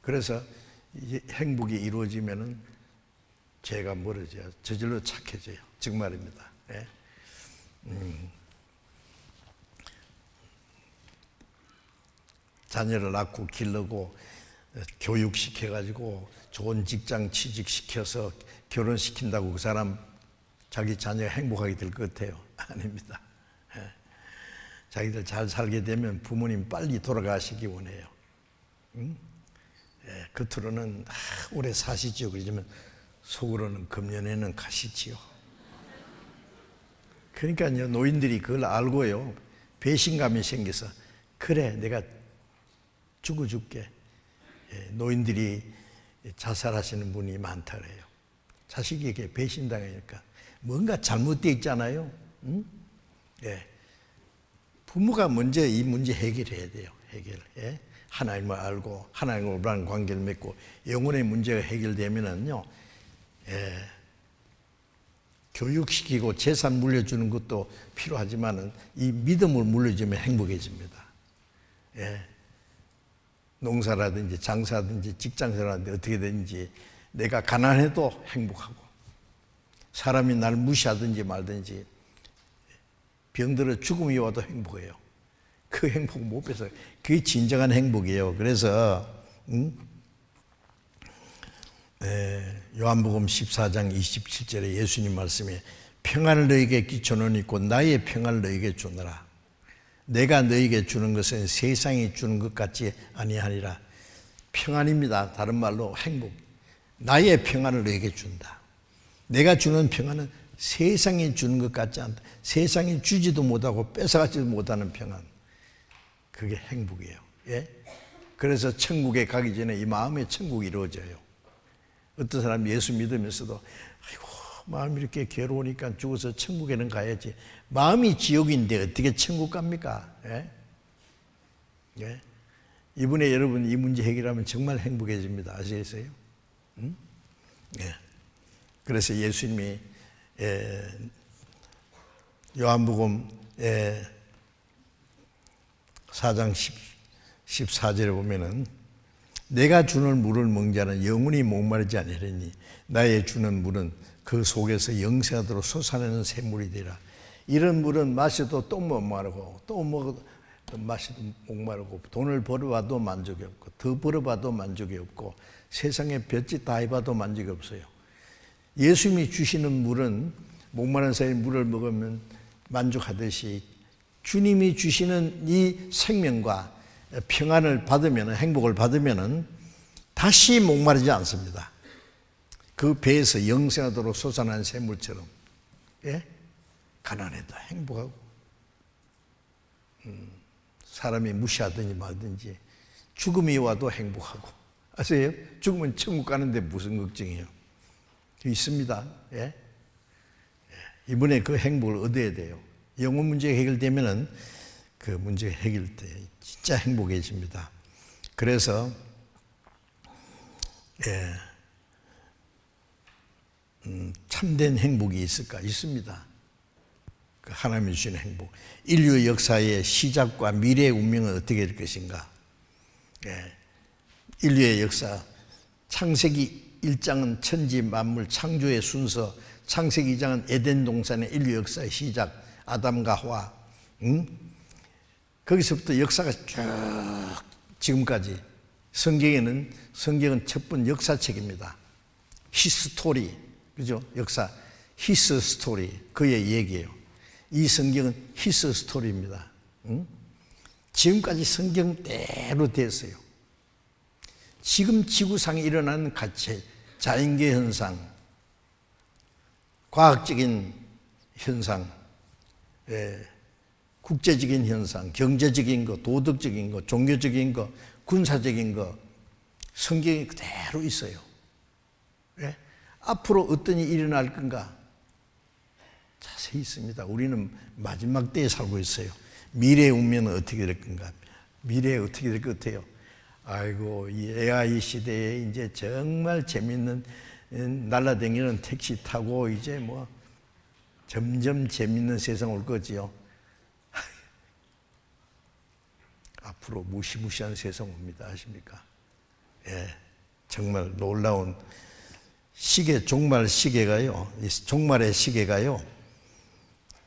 그래서 행복이 이루어지면은 죄가 멀어져요. 저절로 착해져요. 정말입니다. 자녀를 낳고 기르고 교육시켜가지고 좋은 직장 취직시켜서 결혼시킨다고 그 사람 자기 자녀가 행복하게 될 것 같아요? 아닙니다. 자기들 잘 살게 되면 부모님 빨리 돌아가시기 원해요. 겉으로는 오래 사시죠. 그러지만 속으로는 금년에는 가시지요. 그러니까요, 노인들이 그걸 알고요, 배신감이 생겨서 그래 내가 죽어줄게. 노인들이 자살하시는 분이 많다 그래요. 자식에게 배신당하니까 뭔가 잘못되어 있잖아요. 부모가 먼저 이 문제 해결해야 돼요. 해결. 하나님을 알고 하나님과는 관계를 맺고 영혼의 문제가 해결되면은요, 교육시키고 재산 물려주는 것도 필요하지만은 이 믿음을 물려주면 행복해집니다. 농사라든지 장사든지 직장생활하든지 어떻게 되든지 내가 가난해도 행복하고, 사람이 날 무시하든지 말든지 병들어 죽음이 와도 행복해요. 그 행복 못 뺏어요. 그게 진정한 행복이에요. 그래서 요한복음 14장 27절에 예수님 말씀에 평안을 너에게 끼쳐놓으니까 나의 평안을 너에게 주노라. 내가 너에게 주는 것은 세상이 주는 것 같지 아니하니라. 평안입니다. 다른 말로 행복. 나의 평안을 너에게 준다. 내가 주는 평안은 세상이 주는 것 같지 않다. 세상이 주지도 못하고 뺏어가지도 못하는 평안. 그게 행복이에요. 예? 그래서 천국에 가기 전에 이 마음의 천국이 이루어져요. 어떤 사람이 예수 믿으면서도 아이고 마음이 이렇게 괴로우니까 죽어서 천국에는 가야지. 마음이 지옥인데 어떻게 천국 갑니까? 예? 예? 이번에 여러분 이 문제 해결하면 정말 행복해집니다. 아시겠어요? 응? 예. 그래서 예수님이 요한복음 4장 14절에 보면은 내가 주는 물을 먹는 자는 영원히 목마르지 아니하리니 나의 주는 물은 그 속에서 영생하도록 솟아내는 샘물이 되라. 이런 물은 마셔도 또 목마르고 또 먹어도 마셔도 목마르고 돈을 벌어봐도 만족이 없고 더 벌어봐도 만족이 없고 세상에 볕짓 다 해봐도 만족이 없어요. 예수님이 주시는 물은 목마른 사람이 물을 먹으면 만족하듯이 주님이 주시는 이 생명과 평안을 받으면, 행복을 받으면 다시 목마르지 않습니다. 그 배에서 영생하도록 솟아난 샘물처럼, 예? 가난해도 행복하고, 사람이 무시하든지 말든지 죽음이 와도 행복하고. 아세요? 죽으면 천국 가는데 무슨 걱정이에요? 있습니다. 예? 이번에 그 행복을 얻어야 돼요. 영혼 문제가 해결되면은 그 문제가 해결돼 진짜 행복해집니다. 그래서 참된 행복이 있을까? 있습니다. 그 하나님이 주시는 행복. 인류 역사의 시작과 미래의 운명은 어떻게 될 것인가? 인류의 역사, 창세기 1장은 천지 만물 창조의 순서, 창세기 2장은 에덴 동산의 인류 역사의 시작, 아담과 하와. 거기서부터 역사가 쭉 지금까지. 성경은 첫 번 역사책입니다. 히스토리, 그죠? 역사, 히스 스토리, 그의 얘기예요. 이 성경은 히스 스토리입니다. 지금까지 성경대로 됐어요. 지금 지구상에 일어나는 가치, 자연계 현상, 과학적인 현상, 국제적인 현상, 경제적인 거, 도덕적인 거, 종교적인 거, 군사적인 거, 성경이 그대로 있어요. 예? 앞으로 어떤 일이 일어날 건가? 자세히 있습니다. 우리는 마지막 때에 살고 있어요. 미래의 운명은 어떻게 될 건가? 미래에 어떻게 될 것 같아요? 아이고, 이 AI 시대에 이제 정말 재밌는 날라다니는 택시 타고 이제 뭐 점점 재밌는 세상 올 거지요. 앞으로 무시무시한 세상 옵니다. 아십니까? 예, 정말 놀라운 시계, 종말 시계가요. 종말의 시계가요.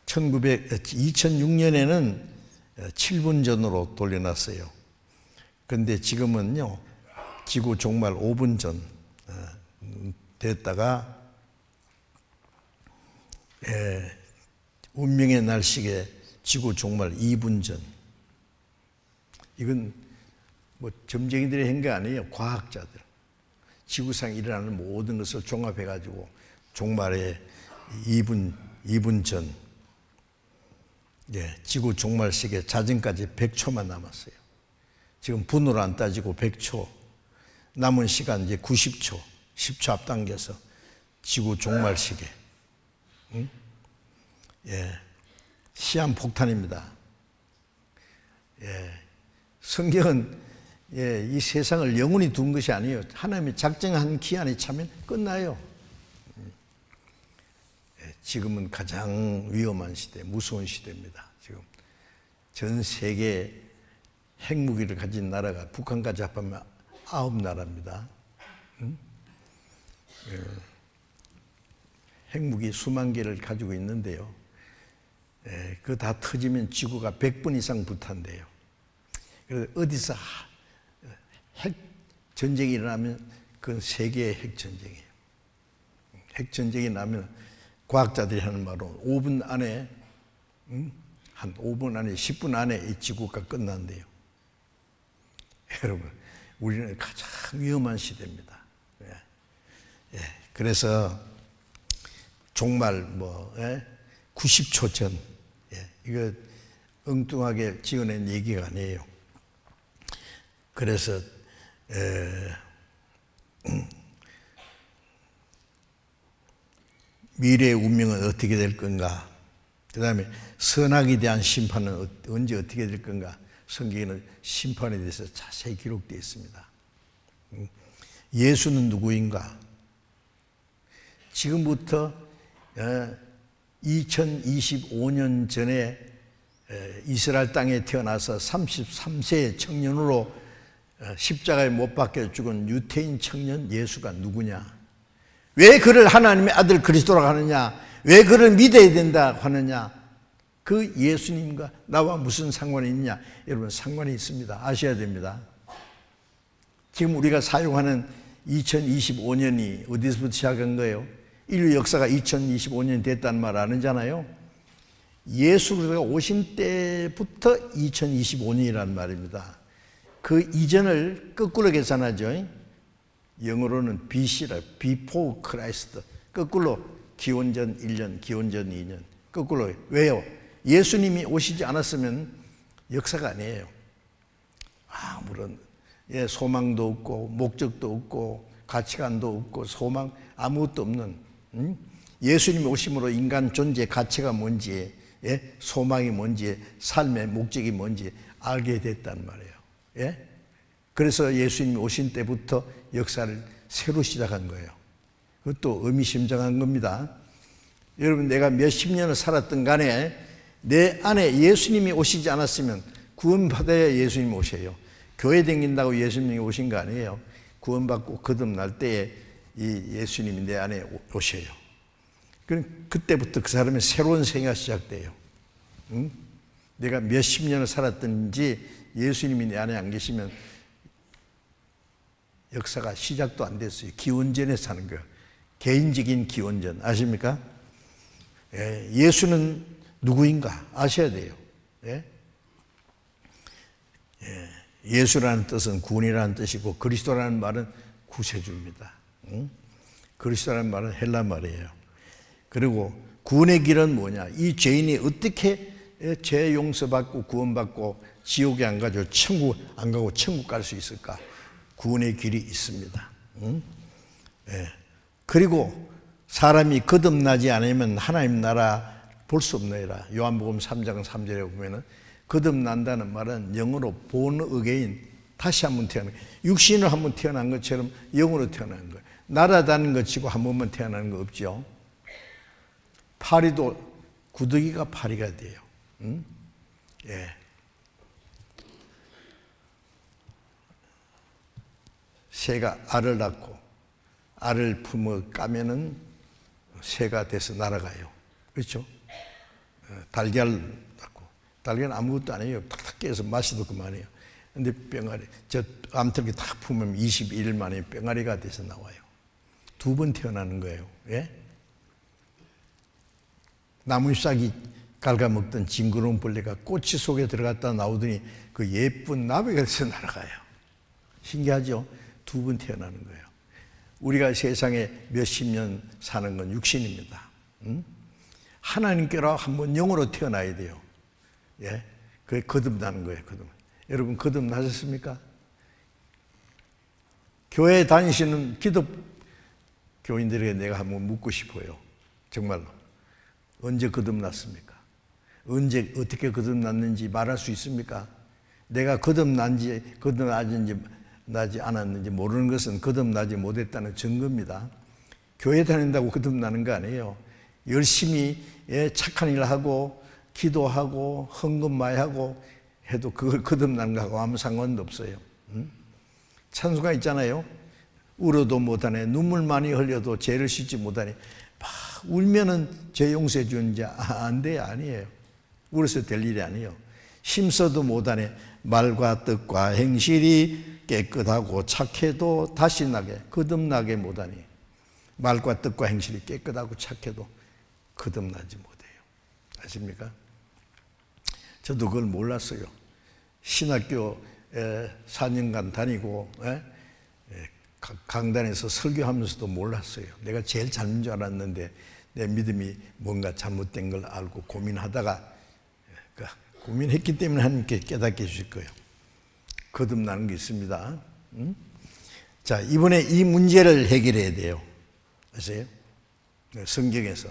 2006년에는 7분 전으로 돌려놨어요. 그런데 지금은요, 지구 종말 5분 전 됐다가 운명의 날 시계 지구 종말 2분 전. 이건 뭐 점쟁이들이 한 게 아니에요. 과학자들. 지구상에 일어나는 모든 것을 종합해가지고 종말의 2분 전, 지구 종말 시계 자정까지 100초만 남았어요. 지금 분으로 안 따지고 100초. 남은 시간 이제 90초. 10초 앞당겨서 지구 종말 시계. 응? 시한 폭탄입니다. 성경은 이 세상을 영원히 둔 것이 아니에요. 하나님이 작정한 기한에 차면 끝나요. 지금은 가장 위험한 시대, 무서운 시대입니다. 지금 전 세계 핵무기를 가진 나라가 북한까지 합하면 9나라입니다. 핵무기 수만 개를 가지고 있는데요. 그거 다 터지면 지구가 100번 이상 불탄대요. 그래서 어디서 핵 전쟁이 일어나면 그건 세계의 핵 전쟁이에요. 핵 전쟁이 나면 과학자들이 하는 말로 5분 안에, 한 5분 안에, 10분 안에 이 지구가 끝난대요. 여러분, 우리는 가장 위험한 시대입니다. 그래서 종말 90초 전, 이거 엉뚱하게 지어낸 얘기가 아니에요. 그래서 미래의 운명은 어떻게 될 건가? 그 다음에 선악에 대한 심판은 언제 어떻게 될 건가? 성경에는 심판에 대해서 자세히 기록되어 있습니다. 예수는 누구인가? 지금부터 2025년 전에 이스라엘 땅에 태어나서 33세의 청년으로 십자가에 못 박혀 죽은 유태인 청년 예수가 누구냐? 왜 그를 하나님의 아들 그리스도라고 하느냐? 왜 그를 믿어야 된다 하느냐? 그 예수님과 나와 무슨 상관이 있냐? 여러분, 상관이 있습니다. 아셔야 됩니다. 지금 우리가 사용하는 2025년이 어디서부터 시작한 거예요? 인류 역사가 2025년이 됐다는 말 아는잖아요. 예수 그리스도가 오신 때부터 2025년이라는 말입니다. 그 이전을 거꾸로 계산하죠. 영어로는 BC라, Before Christ. 거꾸로 기원전 1년, 기원전 2년. 거꾸로. 왜요? 예수님이 오시지 않았으면 역사가 아니에요. 아무런 소망도 없고 목적도 없고 가치관도 없고 소망 아무것도 없는, 예수님이 오심으로 인간 존재의 가치가 뭔지, 소망이 뭔지, 삶의 목적이 뭔지 알게 됐단 말이에요. 그래서 예수님이 오신 때부터 역사를 새로 시작한 거예요. 그것도 의미심장한 겁니다. 여러분, 내가 몇십 년을 살았던 간에 내 안에 예수님이 오시지 않았으면, 구원받아야 예수님이 오셔요. 교회 다닌다고 예수님이 오신 거 아니에요. 구원받고 거듭날 때에 이 예수님이 내 안에 오셔요. 그럼 그때부터 그 사람의 새로운 생애가 시작돼요. 내가 몇십 년을 살았든지 예수님이 내 안에 안 계시면 역사가 시작도 안 됐어요. 기원전에 사는 거예요. 개인적인 기원전. 아십니까? 예수는 누구인가 아셔야 돼요. 예수라는 뜻은 구원이라는 뜻이고, 그리스도라는 말은 구세주입니다. 그리스도라는 말은 헬라 말이에요. 그리고 구원의 길은 뭐냐? 이 죄인이 어떻게 죄 용서받고 구원받고 지옥에 안 가죠? 천국 안 가고 천국 갈 수 있을까? 구원의 길이 있습니다. 그리고 사람이 거듭나지 않으면 하나님 나라 볼 수 없느니라. 요한복음 3장 3절에 보면은 거듭난다는 말은 영어로 born again, 다시 한번 태어난 거예요. 육신으로 한번 태어난 것처럼 영으로 태어나는 거예요. 날아다니는 것 치고 한 번만 태어나는 거 없죠. 파리도 구더기가 파리가 돼요. 새가 알을 낳고 알을 품어 까면은 새가 돼서 날아가요. 그렇죠? 달걀 낳고, 달걀은 아무것도 아니에요. 탁탁 깨서 맛이도 그만해요. 근데 병아리, 저 암탉이 탁 품으면 21일 만에 병아리가 돼서 나와요. 두 번 태어나는 거예요. 나무잎사귀 갉아먹던 징그러운 벌레가 꼬치 속에 들어갔다 나오더니 그 예쁜 나비가 돼서 날아가요. 신기하죠? 두 번 태어나는 거예요. 우리가 세상에 몇십 년 사는 건 육신입니다. 하나님께로 한번 영으로 태어나야 돼요. 그게 거듭나는 거예요. 거듭. 여러분, 거듭나셨습니까? 교회 다니시는 기독 교인들에게 내가 한번 묻고 싶어요. 정말로. 언제 거듭났습니까? 언제 어떻게 거듭났는지 말할 수 있습니까? 내가 거듭나지 않았는지 모르는 것은 거듭나지 못했다는 증거입니다. 교회 다닌다고 거듭나는 거 아니에요. 열심히 착한 일 하고 기도하고 헌금 많이 하고 해도 그걸 거듭나는 거하고 아무 상관도 없어요. 찬송가 있잖아요. 울어도 못하네, 눈물 많이 흘려도 죄를 씻지 못하네. 막 울면은 죄 용서해 주는지 안 돼요. 아니에요. 울어서 될 일이 아니에요. 힘써도 못하네, 말과 뜻과 행실이 깨끗하고 착해도 다시 나게 거듭나게 못하니. 말과 뜻과 행실이 깨끗하고 착해도 거듭나지 못해요. 아십니까? 저도 그걸 몰랐어요. 신학교 4년간 다니고 강단에서 설교하면서도 몰랐어요. 내가 제일 잘하는 줄 알았는데 내 믿음이 뭔가 잘못된 걸 알고 고민하다가 고민했기 때문에 하나님께 깨닫게 해주실 거예요. 거듭나는 게 있습니다. 자, 이번에 이 문제를 해결해야 돼요. 아세요? 성경에서.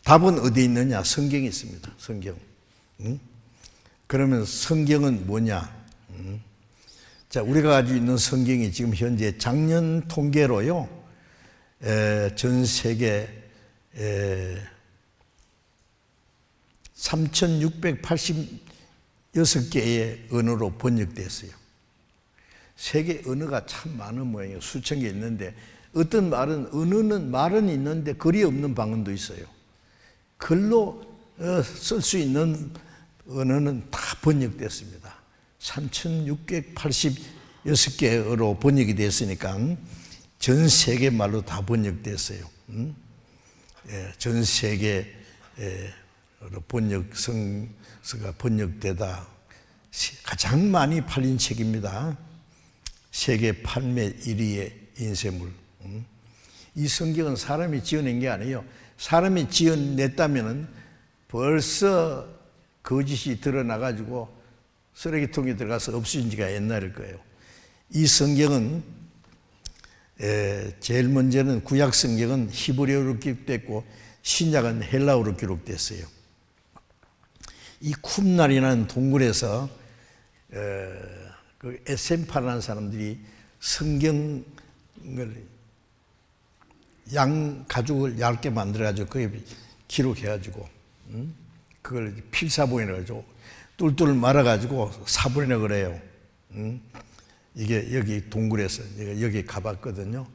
답은 어디 있느냐? 성경에 있습니다. 성경. 그러면 성경은 뭐냐? 자, 우리가 가지고 있는 성경이 지금 현재 작년 통계로요, 전 세계 3,686개의 언어로 번역됐어요. 세계 언어가 참 많은 모양이에요. 수천 개 있는데, 어떤 말은 있는데 글이 없는 방언도 있어요. 글로 쓸 수 있는 언어는 다 번역됐습니다. 3,686개로 번역이 됐으니까 전 세계 말로 다 번역됐어요. 전 세계로 번역서가 번역되다 가장 많이 팔린 책입니다. 세계 판매 1위의 인쇄물. 이 성경은 사람이 지어낸 게 아니에요. 사람이 지어냈다면 벌써 거짓이 드러나가지고 쓰레기통에 들어가서 없어진 지가 옛날일 거예요. 이 성경은 제일 먼저는 구약 성경은 히브리어로 기록됐고 신약은 헬라어로 기록됐어요. 이 쿰날이라는 동굴에서 그 에센파라는 사람들이 성경을 양 가죽을 얇게 만들어가지고 그게 기록해가지고 그걸 필사본이라고 하죠. 똘똘 말아가지고 사본이라고 그래요. 이게 여기 동굴에서 여기 가봤거든요.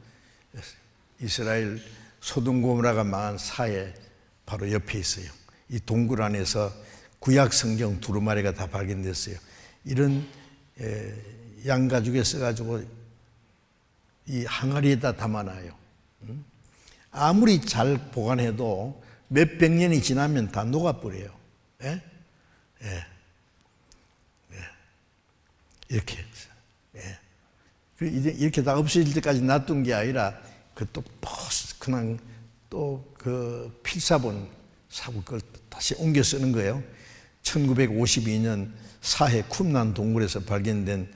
이스라엘 소돔고모라가 망한 사해 바로 옆에 있어요. 이 동굴 안에서 구약 성경 두루마리가 다 발견됐어요. 이런 양가죽에 써가지고 이 항아리에다 담아놔요. 아무리 잘 보관해도 몇백 년이 지나면 다 녹아버려요. 예? 예. 예. 이렇게. 예. 이렇게 다 없어질 때까지 놔둔 게 아니라 그냥 또 그 필사본 사고 그걸 다시 옮겨 쓰는 거예요. 1952년 사해 쿰난 동굴에서 발견된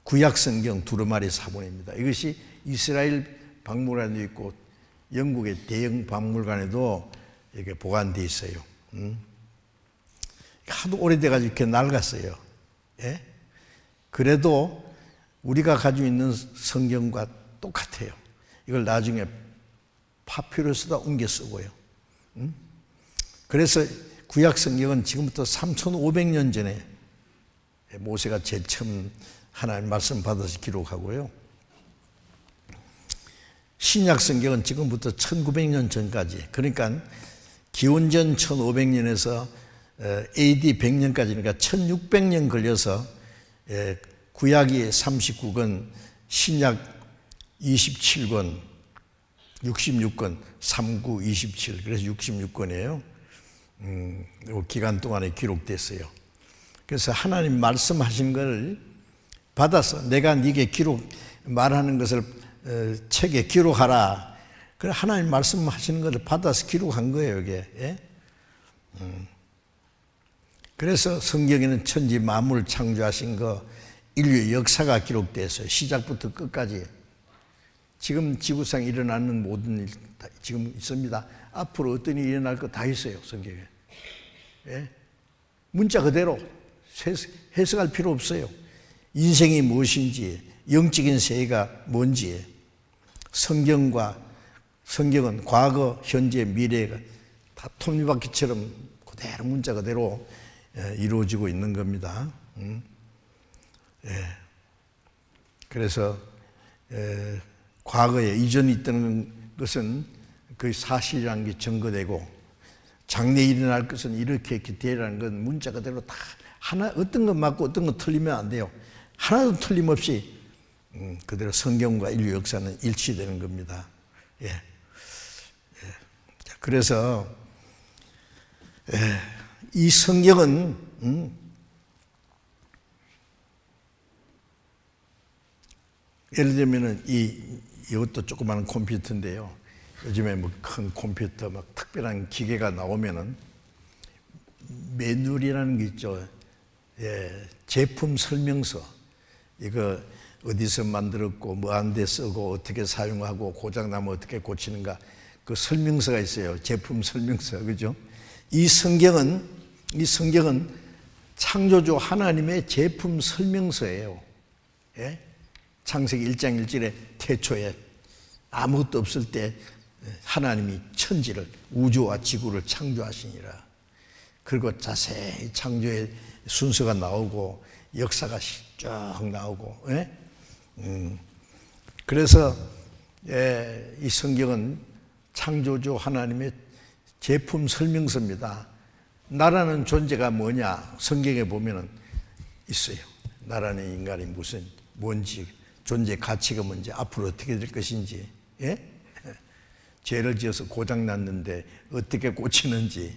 구약 성경 두루마리 사본입니다. 이것이 이스라엘 박물관도 있고 영국의 대형 박물관에도 이렇게 보관되어 있어요. 하도 오래돼가지고 이렇게 낡았어요. 예? 그래도 우리가 가지고 있는 성경과 똑같아요. 이걸 나중에 파피루스에다 옮겨 쓰고요. 그래서 구약 성경은 지금부터 3,500년 전에 모세가 제일 처음 하나님 말씀 받아서 기록하고요. 신약 성경은 지금부터 1900년 전까지, 그러니까 기원전 1500년에서 AD 100년까지니까 1600년 걸려서 구약이 39권, 신약 27권, 66권, 39, 27, 그래서 66권이에요. 기간 동안에 기록됐어요. 그래서 하나님 말씀하신 걸 받아서 내가 네게 말하는 것을 책에 기록하라. 그래 하나님 말씀하시는 것을 받아서 기록한 거예요, 이게. 예? 그래서 성경에는 천지 만물 창조하신 거 인류의 역사가 기록됐어요. 시작부터 끝까지. 지금 지구상에 일어나는 모든 일 지금 있습니다. 앞으로 어떤 일이 일어날 거 다 있어요, 성경에. 예? 문자 그대로 해석할 필요 없어요. 인생이 무엇인지, 영적인 세계가 뭔지, 성경은 과거, 현재, 미래가 다 톱니바퀴처럼 그대로 문자 그대로 이루어지고 있는 겁니다. 예. 그래서 과거에 이전에 있던 것은 그 사실이라는 게 증거되고 장래에 일어날 것은 이렇게 되라는 건 문자 그대로 다 하나 어떤 건 맞고 어떤 건 틀리면 안 돼요. 하나도 틀림없이 그대로 성경과 인류 역사는 일치되는 겁니다. 예. 예. 그래서 이 성경은 예를 들면은 이것도 조그마한 컴퓨터인데요. 요즘에 뭐 큰 컴퓨터 막 특별한 기계가 나오면은 매뉴얼이라는 게 있죠. 예, 제품 설명서. 이거 어디서 만들었고 뭐 한 데 쓰고 어떻게 사용하고 고장나면 어떻게 고치는가, 그 설명서가 있어요. 제품 설명서. 그죠? 이 성경은 창조주 하나님의 제품 설명서예요. 예? 창세기 1장 1절에 태초에 아무것도 없을 때 하나님이 천지를, 우주와 지구를 창조하시니라. 그리고 자세히 창조의 순서가 나오고 역사가 쭉 나오고. 예? 그래서 이 성경은 창조주 하나님의 제품 설명서입니다. 나라는 존재가 뭐냐, 성경에 보면은 있어요. 나라는 인간이 뭔지, 존재 가치가 뭔지, 앞으로 어떻게 될 것인지, 예? 죄를 지어서 고장났는데 어떻게 고치는지,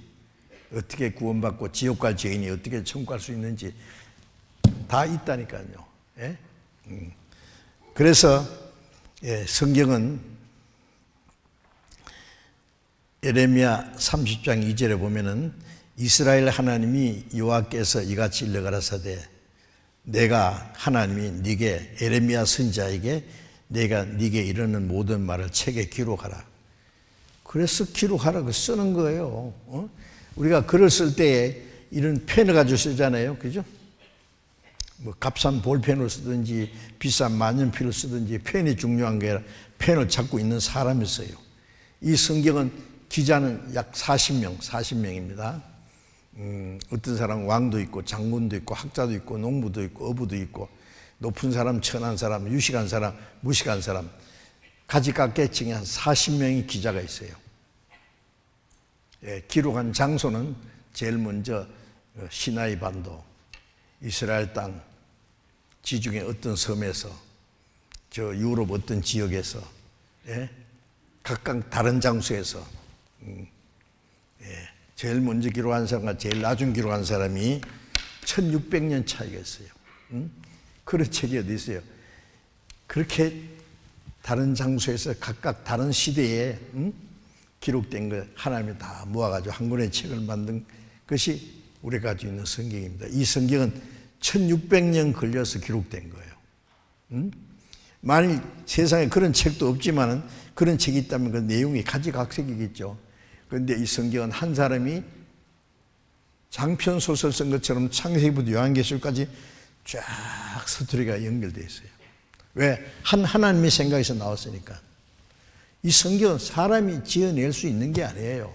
어떻게 구원받고 지옥 갈 죄인이 어떻게 천국 갈 수 있는지 다 있다니까요. 예? 그래서 성경은 예레미야 30장 2절에 보면은 이스라엘 하나님이 여호와께서 이같이 일러가라사대 내가 하나님이 네게 예레미야 선지자에게 내가 네게 이르는 모든 말을 책에 기록하라. 그래서 기록하라고 쓰는 거예요. 우리가 글을 쓸 때에 이런 펜을 가지고 쓰잖아요. 그죠? 뭐 값싼 볼펜을 쓰든지 비싼 만년필을 쓰든지 펜이 중요한 게 아니라 펜을 잡고 있는 사람이 써요. 이 성경은 기자는 약 40명입니다. 어떤 사람은 왕도 있고 장군도 있고 학자도 있고 농부도 있고 어부도 있고 높은 사람, 천한 사람, 유식한 사람, 무식한 사람, 가지각계층에 한 40명의 기자가 있어요. 기록한 장소는 제일 먼저 시나이 반도, 이스라엘 땅, 지중해 어떤 섬에서, 저 유럽 어떤 지역에서, 각각 다른 장소에서, 제일 먼저 기록한 사람과 제일 나중 기록한 사람이 1600년 차이가 있어요. 그런 책이 어디 있어요? 그렇게 다른 장소에서 각각 다른 시대에 기록된 거 하나님이 다 모아가지고 한 권의 책을 만든 것이 우리가 가지고 있는 성경입니다. 이 성경은 1600년 걸려서 기록된 거예요. 만일 세상에 그런 책도 없지만은 그런 책이 있다면 그 내용이 가지각색이겠죠. 그런데 이 성경은 한 사람이 장편 소설 쓴 것처럼 창세기부터 요한계시록까지 쫙 스토리가 연결되어 있어요. 왜? 하나님의 생각에서 나왔으니까. 이 성경은 사람이 지어낼 수 있는 게 아니에요.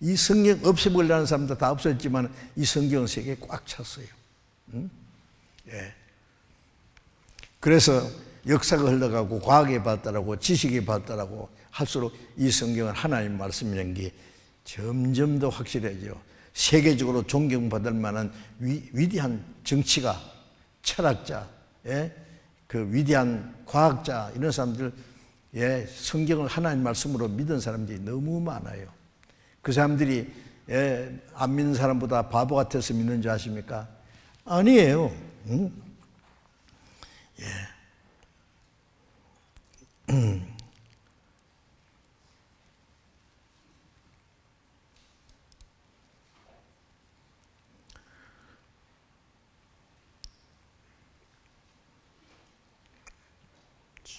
이 성경 없애버리려는 사람도 다 없어졌지만 이 성경은 세계에 꽉 찼어요. 그래서 역사가 흘러가고 과학이 발달하고 지식이 발달하고 할수록 이 성경은 하나님 말씀이라는 게 점점 더 확실해져요. 세계적으로 존경받을 만한 위대한 정치가, 철학자, 그 위대한 과학자, 이런 사람들, 성경을 하나님 말씀으로 믿은 사람들이 너무 많아요. 그 사람들이 안 믿는 사람보다 바보 같아서 믿는 줄 아십니까? 아니에요.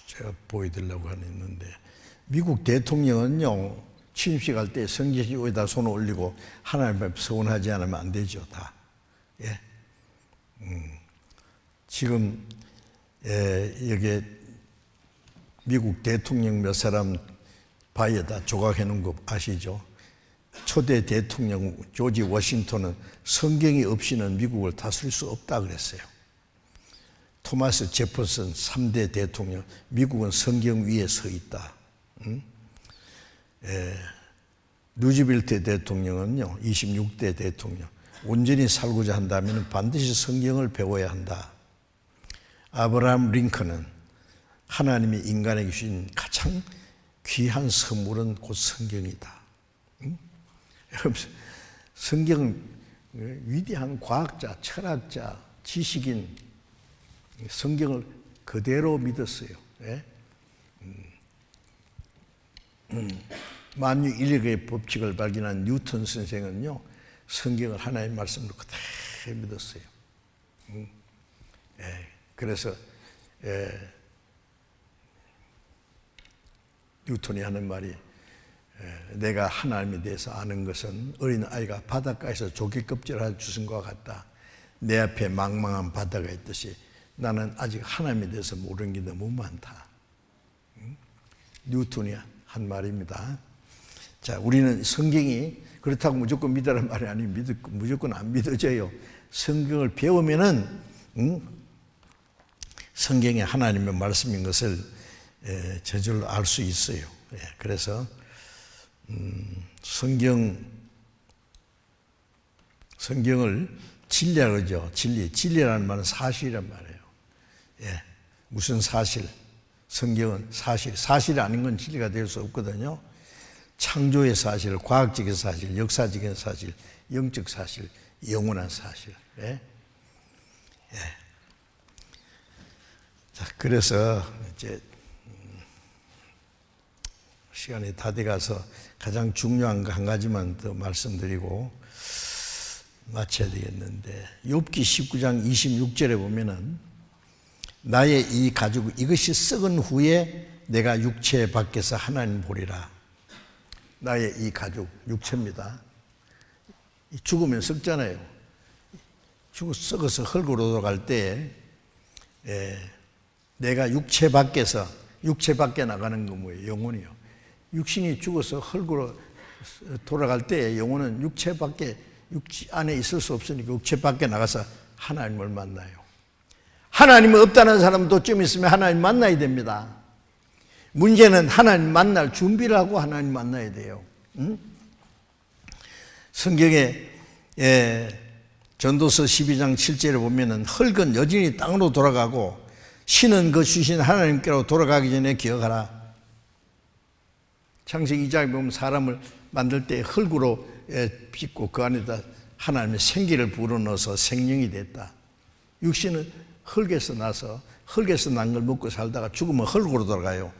제가 보여드리려고 하는데, 미국 대통령은요, 취임식 할 때 성지식 위에다 손을 올리고 하나님 앞에 서원하지 않으면 안 되죠, 다. 지금 여기 미국 대통령 몇 사람 바위에다 조각해 놓은 거 아시죠? 초대 대통령 조지 워싱턴은 성경이 없이는 미국을 다스릴 수 없다 그랬어요. 토마스 제퍼슨 3대 대통령, 미국은 성경 위에 서 있다. 루즈벨트 대통령은요, 26대 대통령, 온전히 살고자 한다면 반드시 성경을 배워야 한다. 아브라함 링컨은 하나님이 인간에게 주신 가장 귀한 선물은 곧 성경이다. 성경은 위대한 과학자, 철학자, 지식인, 성경을 그대로 믿었어요. 만유 인력의 법칙을 발견한 뉴턴 선생은요, 성경을 하나님의 말씀으로 그대로 믿었어요. 그래서 뉴턴이 하는 말이, 내가 하나님에 대해서 아는 것은 어린 아이가 바닷가에서 조개 껍질을 하나 주신 것과 같다. 내 앞에 망망한 바다가 있듯이 나는 아직 하나님에 대해서 모르는 게 너무 많다. 뉴턴이 한 말입니다. 자, 우리는 성경이 그렇다고 무조건 믿으라는 말이 아니고 무조건 안 믿어져요. 성경을 배우면은 성경이 하나님의 말씀인 것을 저절로 알 수 있어요. 그래서 성경을 진리라고 그러죠. 진리라는 말은 사실이란 말이에요. 무슨 사실? 성경은 사실이 아닌 건 진리가 될 수 없거든요. 창조의 사실, 과학적인 사실, 역사적인 사실, 영적 사실, 영원한 사실. 자, 그래서 이제 시간이 다 돼가서 가장 중요한 거 한 가지만 더 말씀드리고 마쳐야 되겠는데, 욥기 19장 26절에 보면은 나의 이 가죽 이것이 썩은 후에 내가 육체 밖에서 하나님 보리라. 나의 이 가죽, 육체입니다. 죽으면 썩잖아요. 썩어서 흙으로 돌아갈 때 내가 육체 밖에 나가는 거 뭐예요? 영혼이요. 육신이 죽어서 흙으로 돌아갈 때 영혼은 육체 안에 있을 수 없으니까 육체 밖에 나가서 하나님을 만나요. 하나님이 없다는 사람도 좀 있으면 하나님 만나야 됩니다. 문제는 하나님 만날 준비를 하고 하나님 만나야 돼요. 성경에 전도서 12장 7절에 보면은 흙은 여전히 땅으로 돌아가고 신은 그 주신 하나님께로 돌아가기 전에 기억하라. 창세기 2장에 보면 사람을 만들 때 흙으로 빚고 그 안에다 하나님의 생기를 불어넣어서 생명이 됐다. 육신은 흙에서 나서 흙에서 난 걸 먹고 살다가 죽으면 흙으로 돌아가요.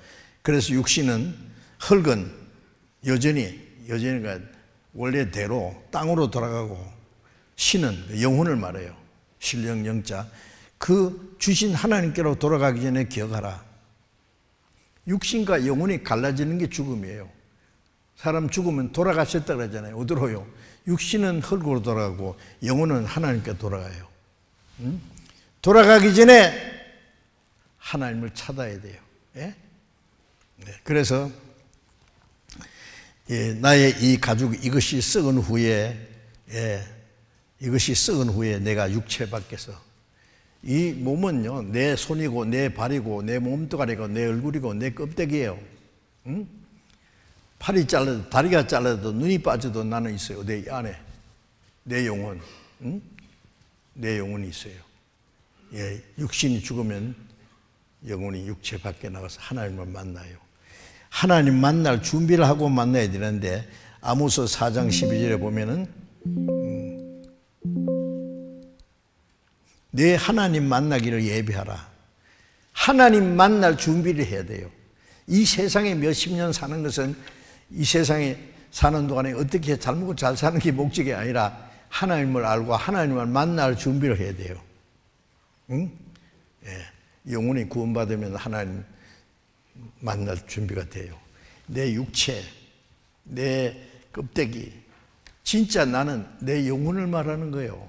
그래서 흙은 여전히 원래대로 땅으로 돌아가고 신은 영혼을 말해요. 신령 영자. 그 주신 하나님께로 돌아가기 전에 기억하라. 육신과 영혼이 갈라지는 게 죽음이에요. 사람 죽으면 돌아가셨다 그러잖아요. 어디로요? 육신은 흙으로 돌아가고 영혼은 하나님께 돌아가요. 돌아가기 전에 하나님을 찾아야 돼요. 그래서 나의 이 가죽 이것이 썩은 후에 내가 육체 밖에서, 이 몸은요 내 손이고 내 발이고 내 몸뚱아리고 내 얼굴이고 내 껍데기예요. 팔이 잘라도 다리가 잘라도 눈이 빠져도 나는 있어요. 내 안에 내 영혼, 내 영혼이 있어요. 육신이 죽으면 영혼이 육체 밖에 나가서 하나님을 만나요. 하나님 만날 준비를 하고 만나야 되는데, 아모스 4장 12절에 보면은 내 하나님 만나기를 예비하라. 하나님 만날 준비를 해야 돼요. 이 세상에 몇십 년 사는 것은 이 세상에 사는 동안에 어떻게 잘 먹고 잘 사는 게 목적이 아니라 하나님을 알고 하나님을 만날 준비를 해야 돼요. 영혼이 구원받으면 하나님 만날 준비가 돼요. 내 육체, 내 껍데기, 진짜 나는 내 영혼을 말하는 거예요.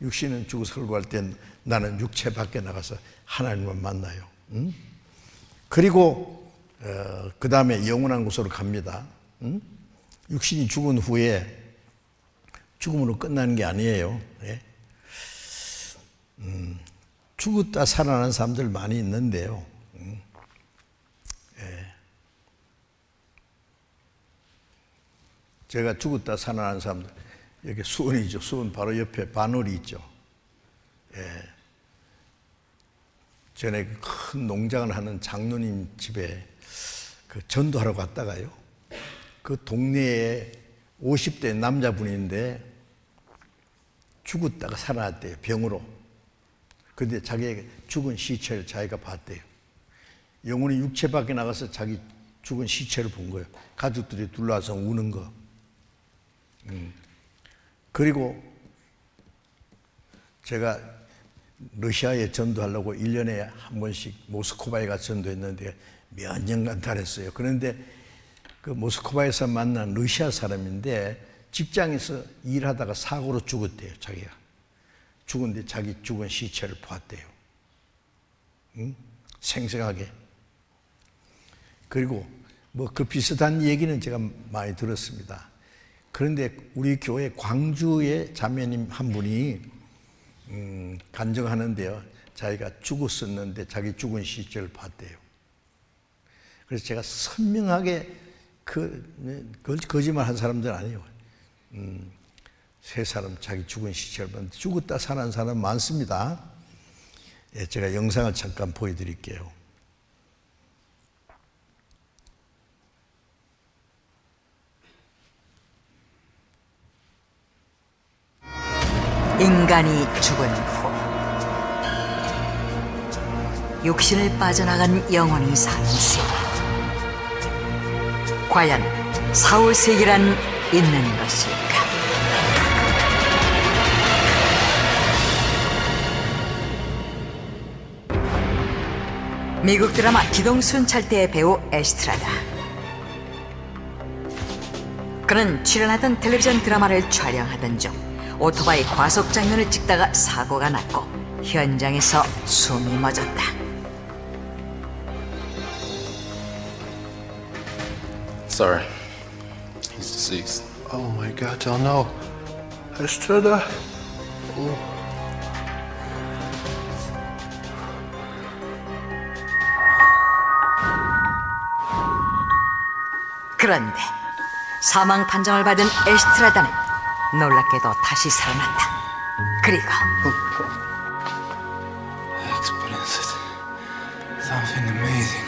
육신은 죽어서 흙할 땐 나는 육체 밖에 나가서 하나님을 만나요. 그리고 그 다음에 영원한 곳으로 갑니다. 육신이 죽은 후에 죽음으로 끝나는 게 아니에요. 죽었다 살아나는 사람들 많이 있는데요. 제가 죽었다 살아나는 사람들, 여기 수원이죠. 수원 바로 옆에 반월이 있죠. 전에 큰 농장을 하는 장로님 집에 그 전도하러 갔다가요, 그 동네에 50대 남자분인데 죽었다가 살아났대요. 병으로. 근데 자기의 죽은 시체를 자기가 봤대요. 영혼이 육체 밖에 나가서 자기 죽은 시체를 본 거예요. 가족들이 둘러와서 우는 거. 그리고 제가 러시아에 전도하려고 1년에 한 번씩 모스크바에 가서 전도했는데 몇 년간 다녔어요. 그런데 그 모스크바에서 만난 러시아 사람인데 직장에서 일하다가 사고로 죽었대요. 자기가 죽은데 자기 죽은 시체를 봤대요. 생생하게. 그리고 뭐 그 비슷한 얘기는 제가 많이 들었습니다. 그런데 우리 교회 광주의 자매님 한 분이 간증하는데요, 자기가 죽었었는데 자기 죽은 시체를 봤대요. 그래서 제가 선명하게 거짓말 한 사람들 아니에요. 세 사람 자기 죽은 시체를 봤는데 죽었다 살아난 사람 많습니다. 예, 제가 영상을 잠깐 보여드릴게요. 인간이 죽은 후 육신을 빠져나간 영혼이 사는 세계. 과연 사후세계란 있는 것일까? 미국 드라마 기동순찰대의 배우 에스트라다. 그는 출연하던 텔레비전 드라마를 촬영하던 중 오토바이 과속 장면을 찍다가 사고가 났고 현장에서 숨이 멎었다. Sorry. He's deceased. Oh my God, oh no. Estrada. Oh. 그런데 사망 판정을 받은 에스트라다는 놀랍게도 다시 살아났다. 그리고 Experienced something amazing.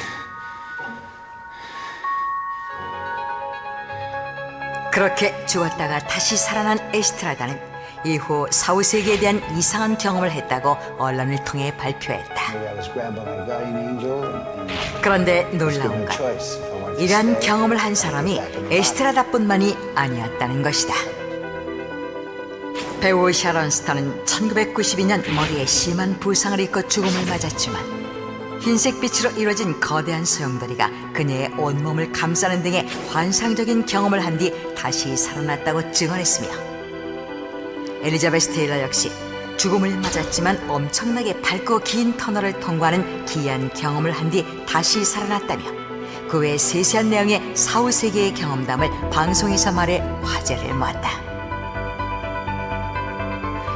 그렇게 죽었다가 다시 살아난 에스트라다는 이후 사후세계에 대한 이상한 경험을 했다고 언론을 통해 발표했다. 그런데 놀라운 건 이러한 경험을 한 사람이 에스트라다뿐만이 아니었다는 것이다. 배우 샤론 스톤은 1992년 머리에 심한 부상을 입고 죽음을 맞았지만 흰색 빛으로 이루어진 거대한 소용돌이가 그녀의 온몸을 감싸는 등의 환상적인 경험을 한 뒤 다시 살아났다고 증언했으며, 엘리자베스 테일러 역시 죽음을 맞았지만 엄청나게 밝고 긴 터널을 통과하는 기이한 경험을 한 뒤 다시 살아났다며 그 외 세세한 내용의 사후세계의 경험담을 방송에서 말해 화제를 모았다.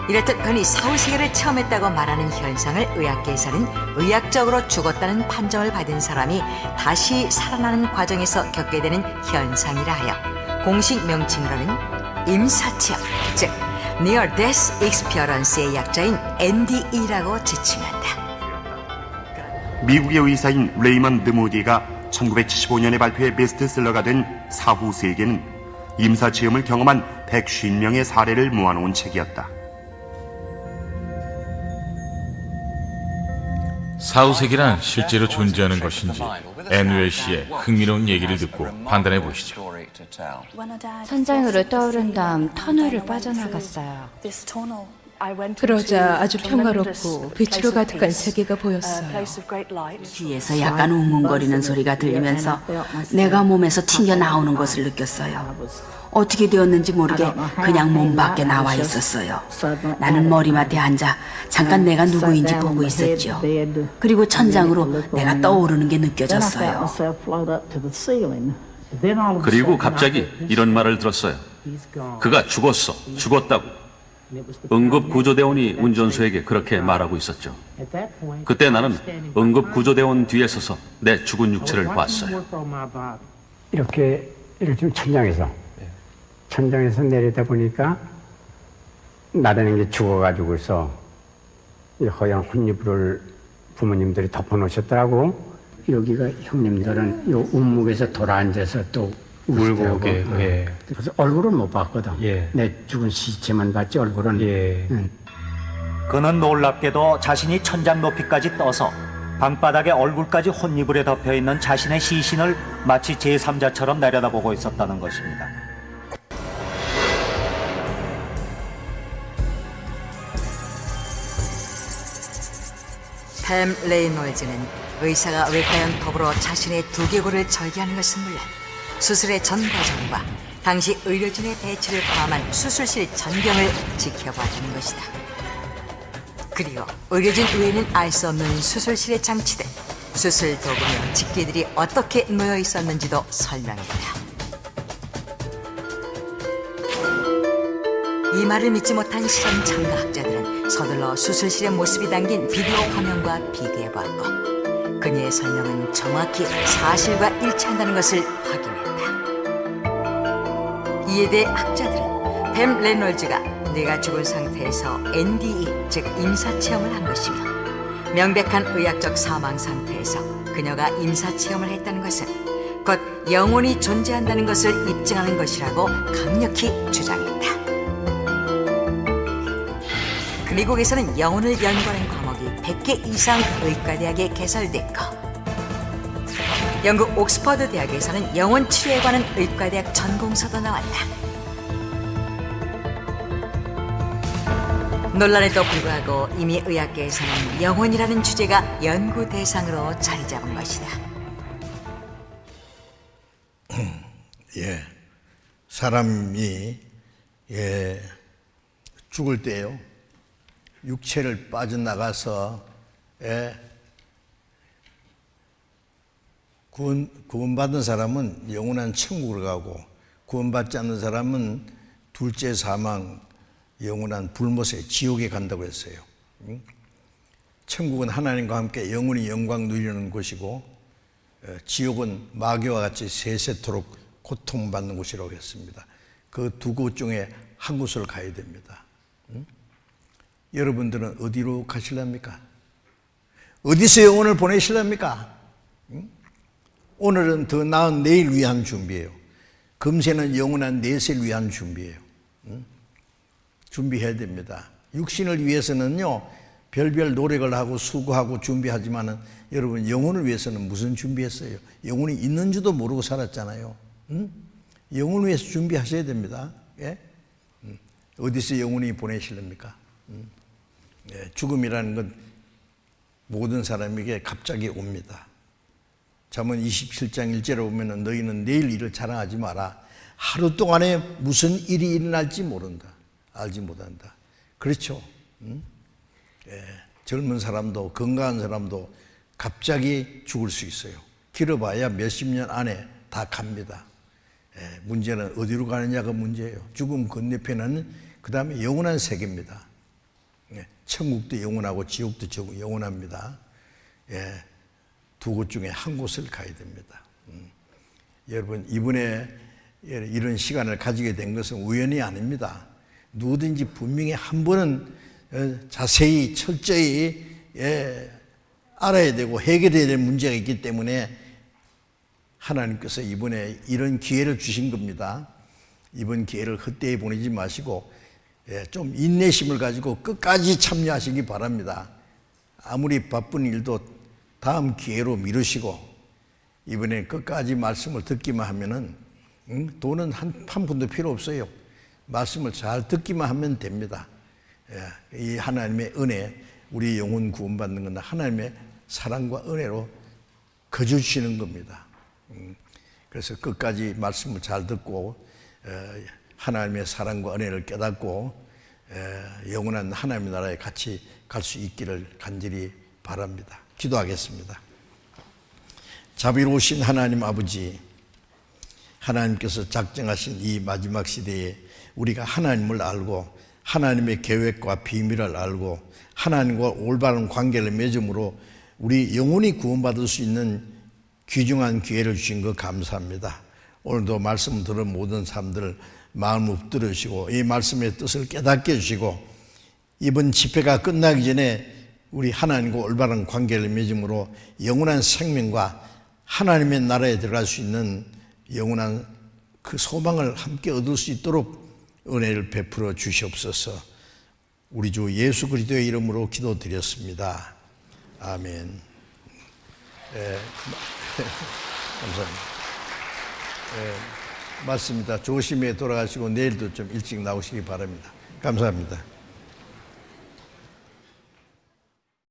이렇듯 흔히 사후세계를 체험했다고 말하는 현상을 의학계에서는 의학적으로 죽었다는 판정을 받은 사람이 다시 살아나는 과정에서 겪게 되는 현상이라 하여 공식 명칭으로는 임사체험, 즉 Near Death Experience의 약자인 NDE라고 지칭한다. 미국의 의사인 레이먼드 무디가 1975년에 발표해 베스트셀러가 된 사후세계는 임사체험을 경험한 150명의 사례를 모아놓은 책이었다. 사후세계란 실제로 존재하는 것인지 앤웰 씨의 흥미로운 얘기를 듣고 판단해 보시죠. 선장으로 떠오른 다음 터널을 빠져나갔어요. 그러자 아주 평화롭고 빛으로 가득한 세계가 보였어요. 뒤에서 약간 웅웅거리는 소리가 들리면서 내가 몸에서 튕겨 나오는 것을 느꼈어요. 어떻게 되었는지 모르게 그냥 몸 밖에 나와 있었어요. 나는 머리맡에 앉아 잠깐 내가 누구인지 보고 있었죠. 그리고 천장으로 내가 떠오르는 게 느껴졌어요. 그리고 갑자기 이런 말을 들었어요. 그가 죽었다고. 응급구조대원이 운전수에게 그렇게 말하고 있었죠. 그때 나는 응급구조대원 뒤에 서서 내 죽은 육체를 봤어요. 이렇게 천장에서 내리다 보니까 나라는 게 죽어가지고서 이 허연 혼이불을 부모님들이 덮어놓으셨더라고. 여기가 형님들은 요 운목에서 돌아앉아서 또 울고 오게. 예. 그래서 얼굴은 못 봤거든. 예. 내 죽은 시체만 봤지 얼굴은. 예. 그는 놀랍게도 자신이 천장 높이까지 떠서 방바닥에 얼굴까지 혼이불에 덮여있는 자신의 시신을 마치 제3자처럼 내려다보고 있었다는 것입니다. 팸 레이놀즈는 의사가 왜 과연 더불어 자신의 두개골을 절개하는 것은 물론 수술의 전 과정과 당시 의료진의 배치를 포함한 수술실 전경을 지켜봤다는 것이다. 그리고 의료진 외에는 알 수 없는 수술실에 장치된 수술 도구며 집게들이 어떻게 놓여 있었는지도 설명했다. 이 말을 믿지 못한 실험 참가학자들은 서둘러 수술실의 모습이 담긴 비디오 화면과 비교해보았고 그녀의 설명은 정확히 사실과 일치한다는 것을 확인했다. 이에 대해 학자들은 뱀 레놀즈가 뇌가 죽은 상태에서 NDE, 즉 임사체험을 한 것이며 명백한 의학적 사망 상태에서 그녀가 임사체험을 했다는 것은 곧 영혼이 존재한다는 것을 입증하는 것이라고 강력히 주장했다. 미국에서는 영혼을 연구하는 과목이 100개 이상 의과대학에 개설됐고 영국 옥스퍼드 대학에서는 영혼 치료에 관한 의과대학 전공서도 나왔다. 논란에도 불구하고 이미 의학계에서는 영혼이라는 주제가 연구 대상으로 자리 잡은 것이다. 사람이 죽을 때요. 육체를 빠져나가서 구원받은 사람은 영원한 천국을 가고 구원받지 않는 사람은 둘째 사망, 영원한 불못에 지옥에 간다고 했어요. 천국은 하나님과 함께 영원히 영광 누리는 곳이고 지옥은 마귀와 같이 세세토록 고통받는 곳이라고 했습니다. 그 두 곳 중에 한 곳을 가야 됩니다. 여러분들은 어디로 가실랍니까? 어디서 영혼을 보내실랍니까? 오늘은 더 나은 내일 위한 준비예요. 금세는 영원한 내세를 위한 준비예요. 준비해야 됩니다. 육신을 위해서는요, 별별 노력을 하고 수고하고 준비하지만은 여러분 영혼을 위해서는 무슨 준비했어요? 영혼이 있는 줄도 모르고 살았잖아요. 영혼을 위해서 준비하셔야 됩니다. 예? 어디서 영혼이 보내실랍니까? 죽음이라는 건 모든 사람에게 갑자기 옵니다. 잠언 27장 1절에 보면 너희는 내일 일을 자랑하지 마라. 하루 동안에 무슨 일이 일어날지 모른다. 알지 못한다. 그렇죠. 젊은 사람도 건강한 사람도 갑자기 죽을 수 있어요. 길어봐야 몇십 년 안에 다 갑니다. 문제는 어디로 가느냐가 문제예요. 죽음 건너편은 그 다음에 영원한 세계입니다. 천국도 영원하고 지옥도 영원합니다. 두 곳 중에 한 곳을 가야 됩니다. 여러분 이번에 이런 시간을 가지게 된 것은 우연이 아닙니다. 누구든지 분명히 한 번은 자세히 철저히 알아야 되고 해결해야 될 문제가 있기 때문에 하나님께서 이번에 이런 기회를 주신 겁니다. 이번 기회를 헛되이 보내지 마시고 좀 인내심을 가지고 끝까지 참여하시기 바랍니다. 아무리 바쁜 일도 다음 기회로 미루시고 이번에 끝까지 말씀을 듣기만 하면은 돈은 한 푼도 필요 없어요. 말씀을 잘 듣기만 하면 됩니다. 이 하나님의 은혜, 우리 영혼 구원받는 건 하나님의 사랑과 은혜로 거저 주시는 겁니다. 그래서 끝까지 말씀을 잘 듣고 하나님의 사랑과 은혜를 깨닫고 영원한 하나님의 나라에 같이 갈 수 있기를 간절히 바랍니다. 기도하겠습니다. 자비로우신 하나님 아버지, 하나님께서 작정하신 이 마지막 시대에 우리가 하나님을 알고 하나님의 계획과 비밀을 알고 하나님과 올바른 관계를 맺음으로 우리 영혼이 구원받을 수 있는 귀중한 기회를 주신 것 감사합니다. 오늘도 말씀 들은 모든 사람들 마음을 붙들어 주시고 이 말씀의 뜻을 깨닫게 해주시고 이번 집회가 끝나기 전에 우리 하나님과 올바른 관계를 맺음으로 영원한 생명과 하나님의 나라에 들어갈 수 있는 영원한 그 소망을 함께 얻을 수 있도록 은혜를 베풀어 주시옵소서. 우리 주 예수 그리스도의 이름으로 기도드렸습니다. 아멘. 감사합니다. 맞습니다. 조심히 돌아가시고 내일도 좀 일찍 나오시기 바랍니다. 감사합니다.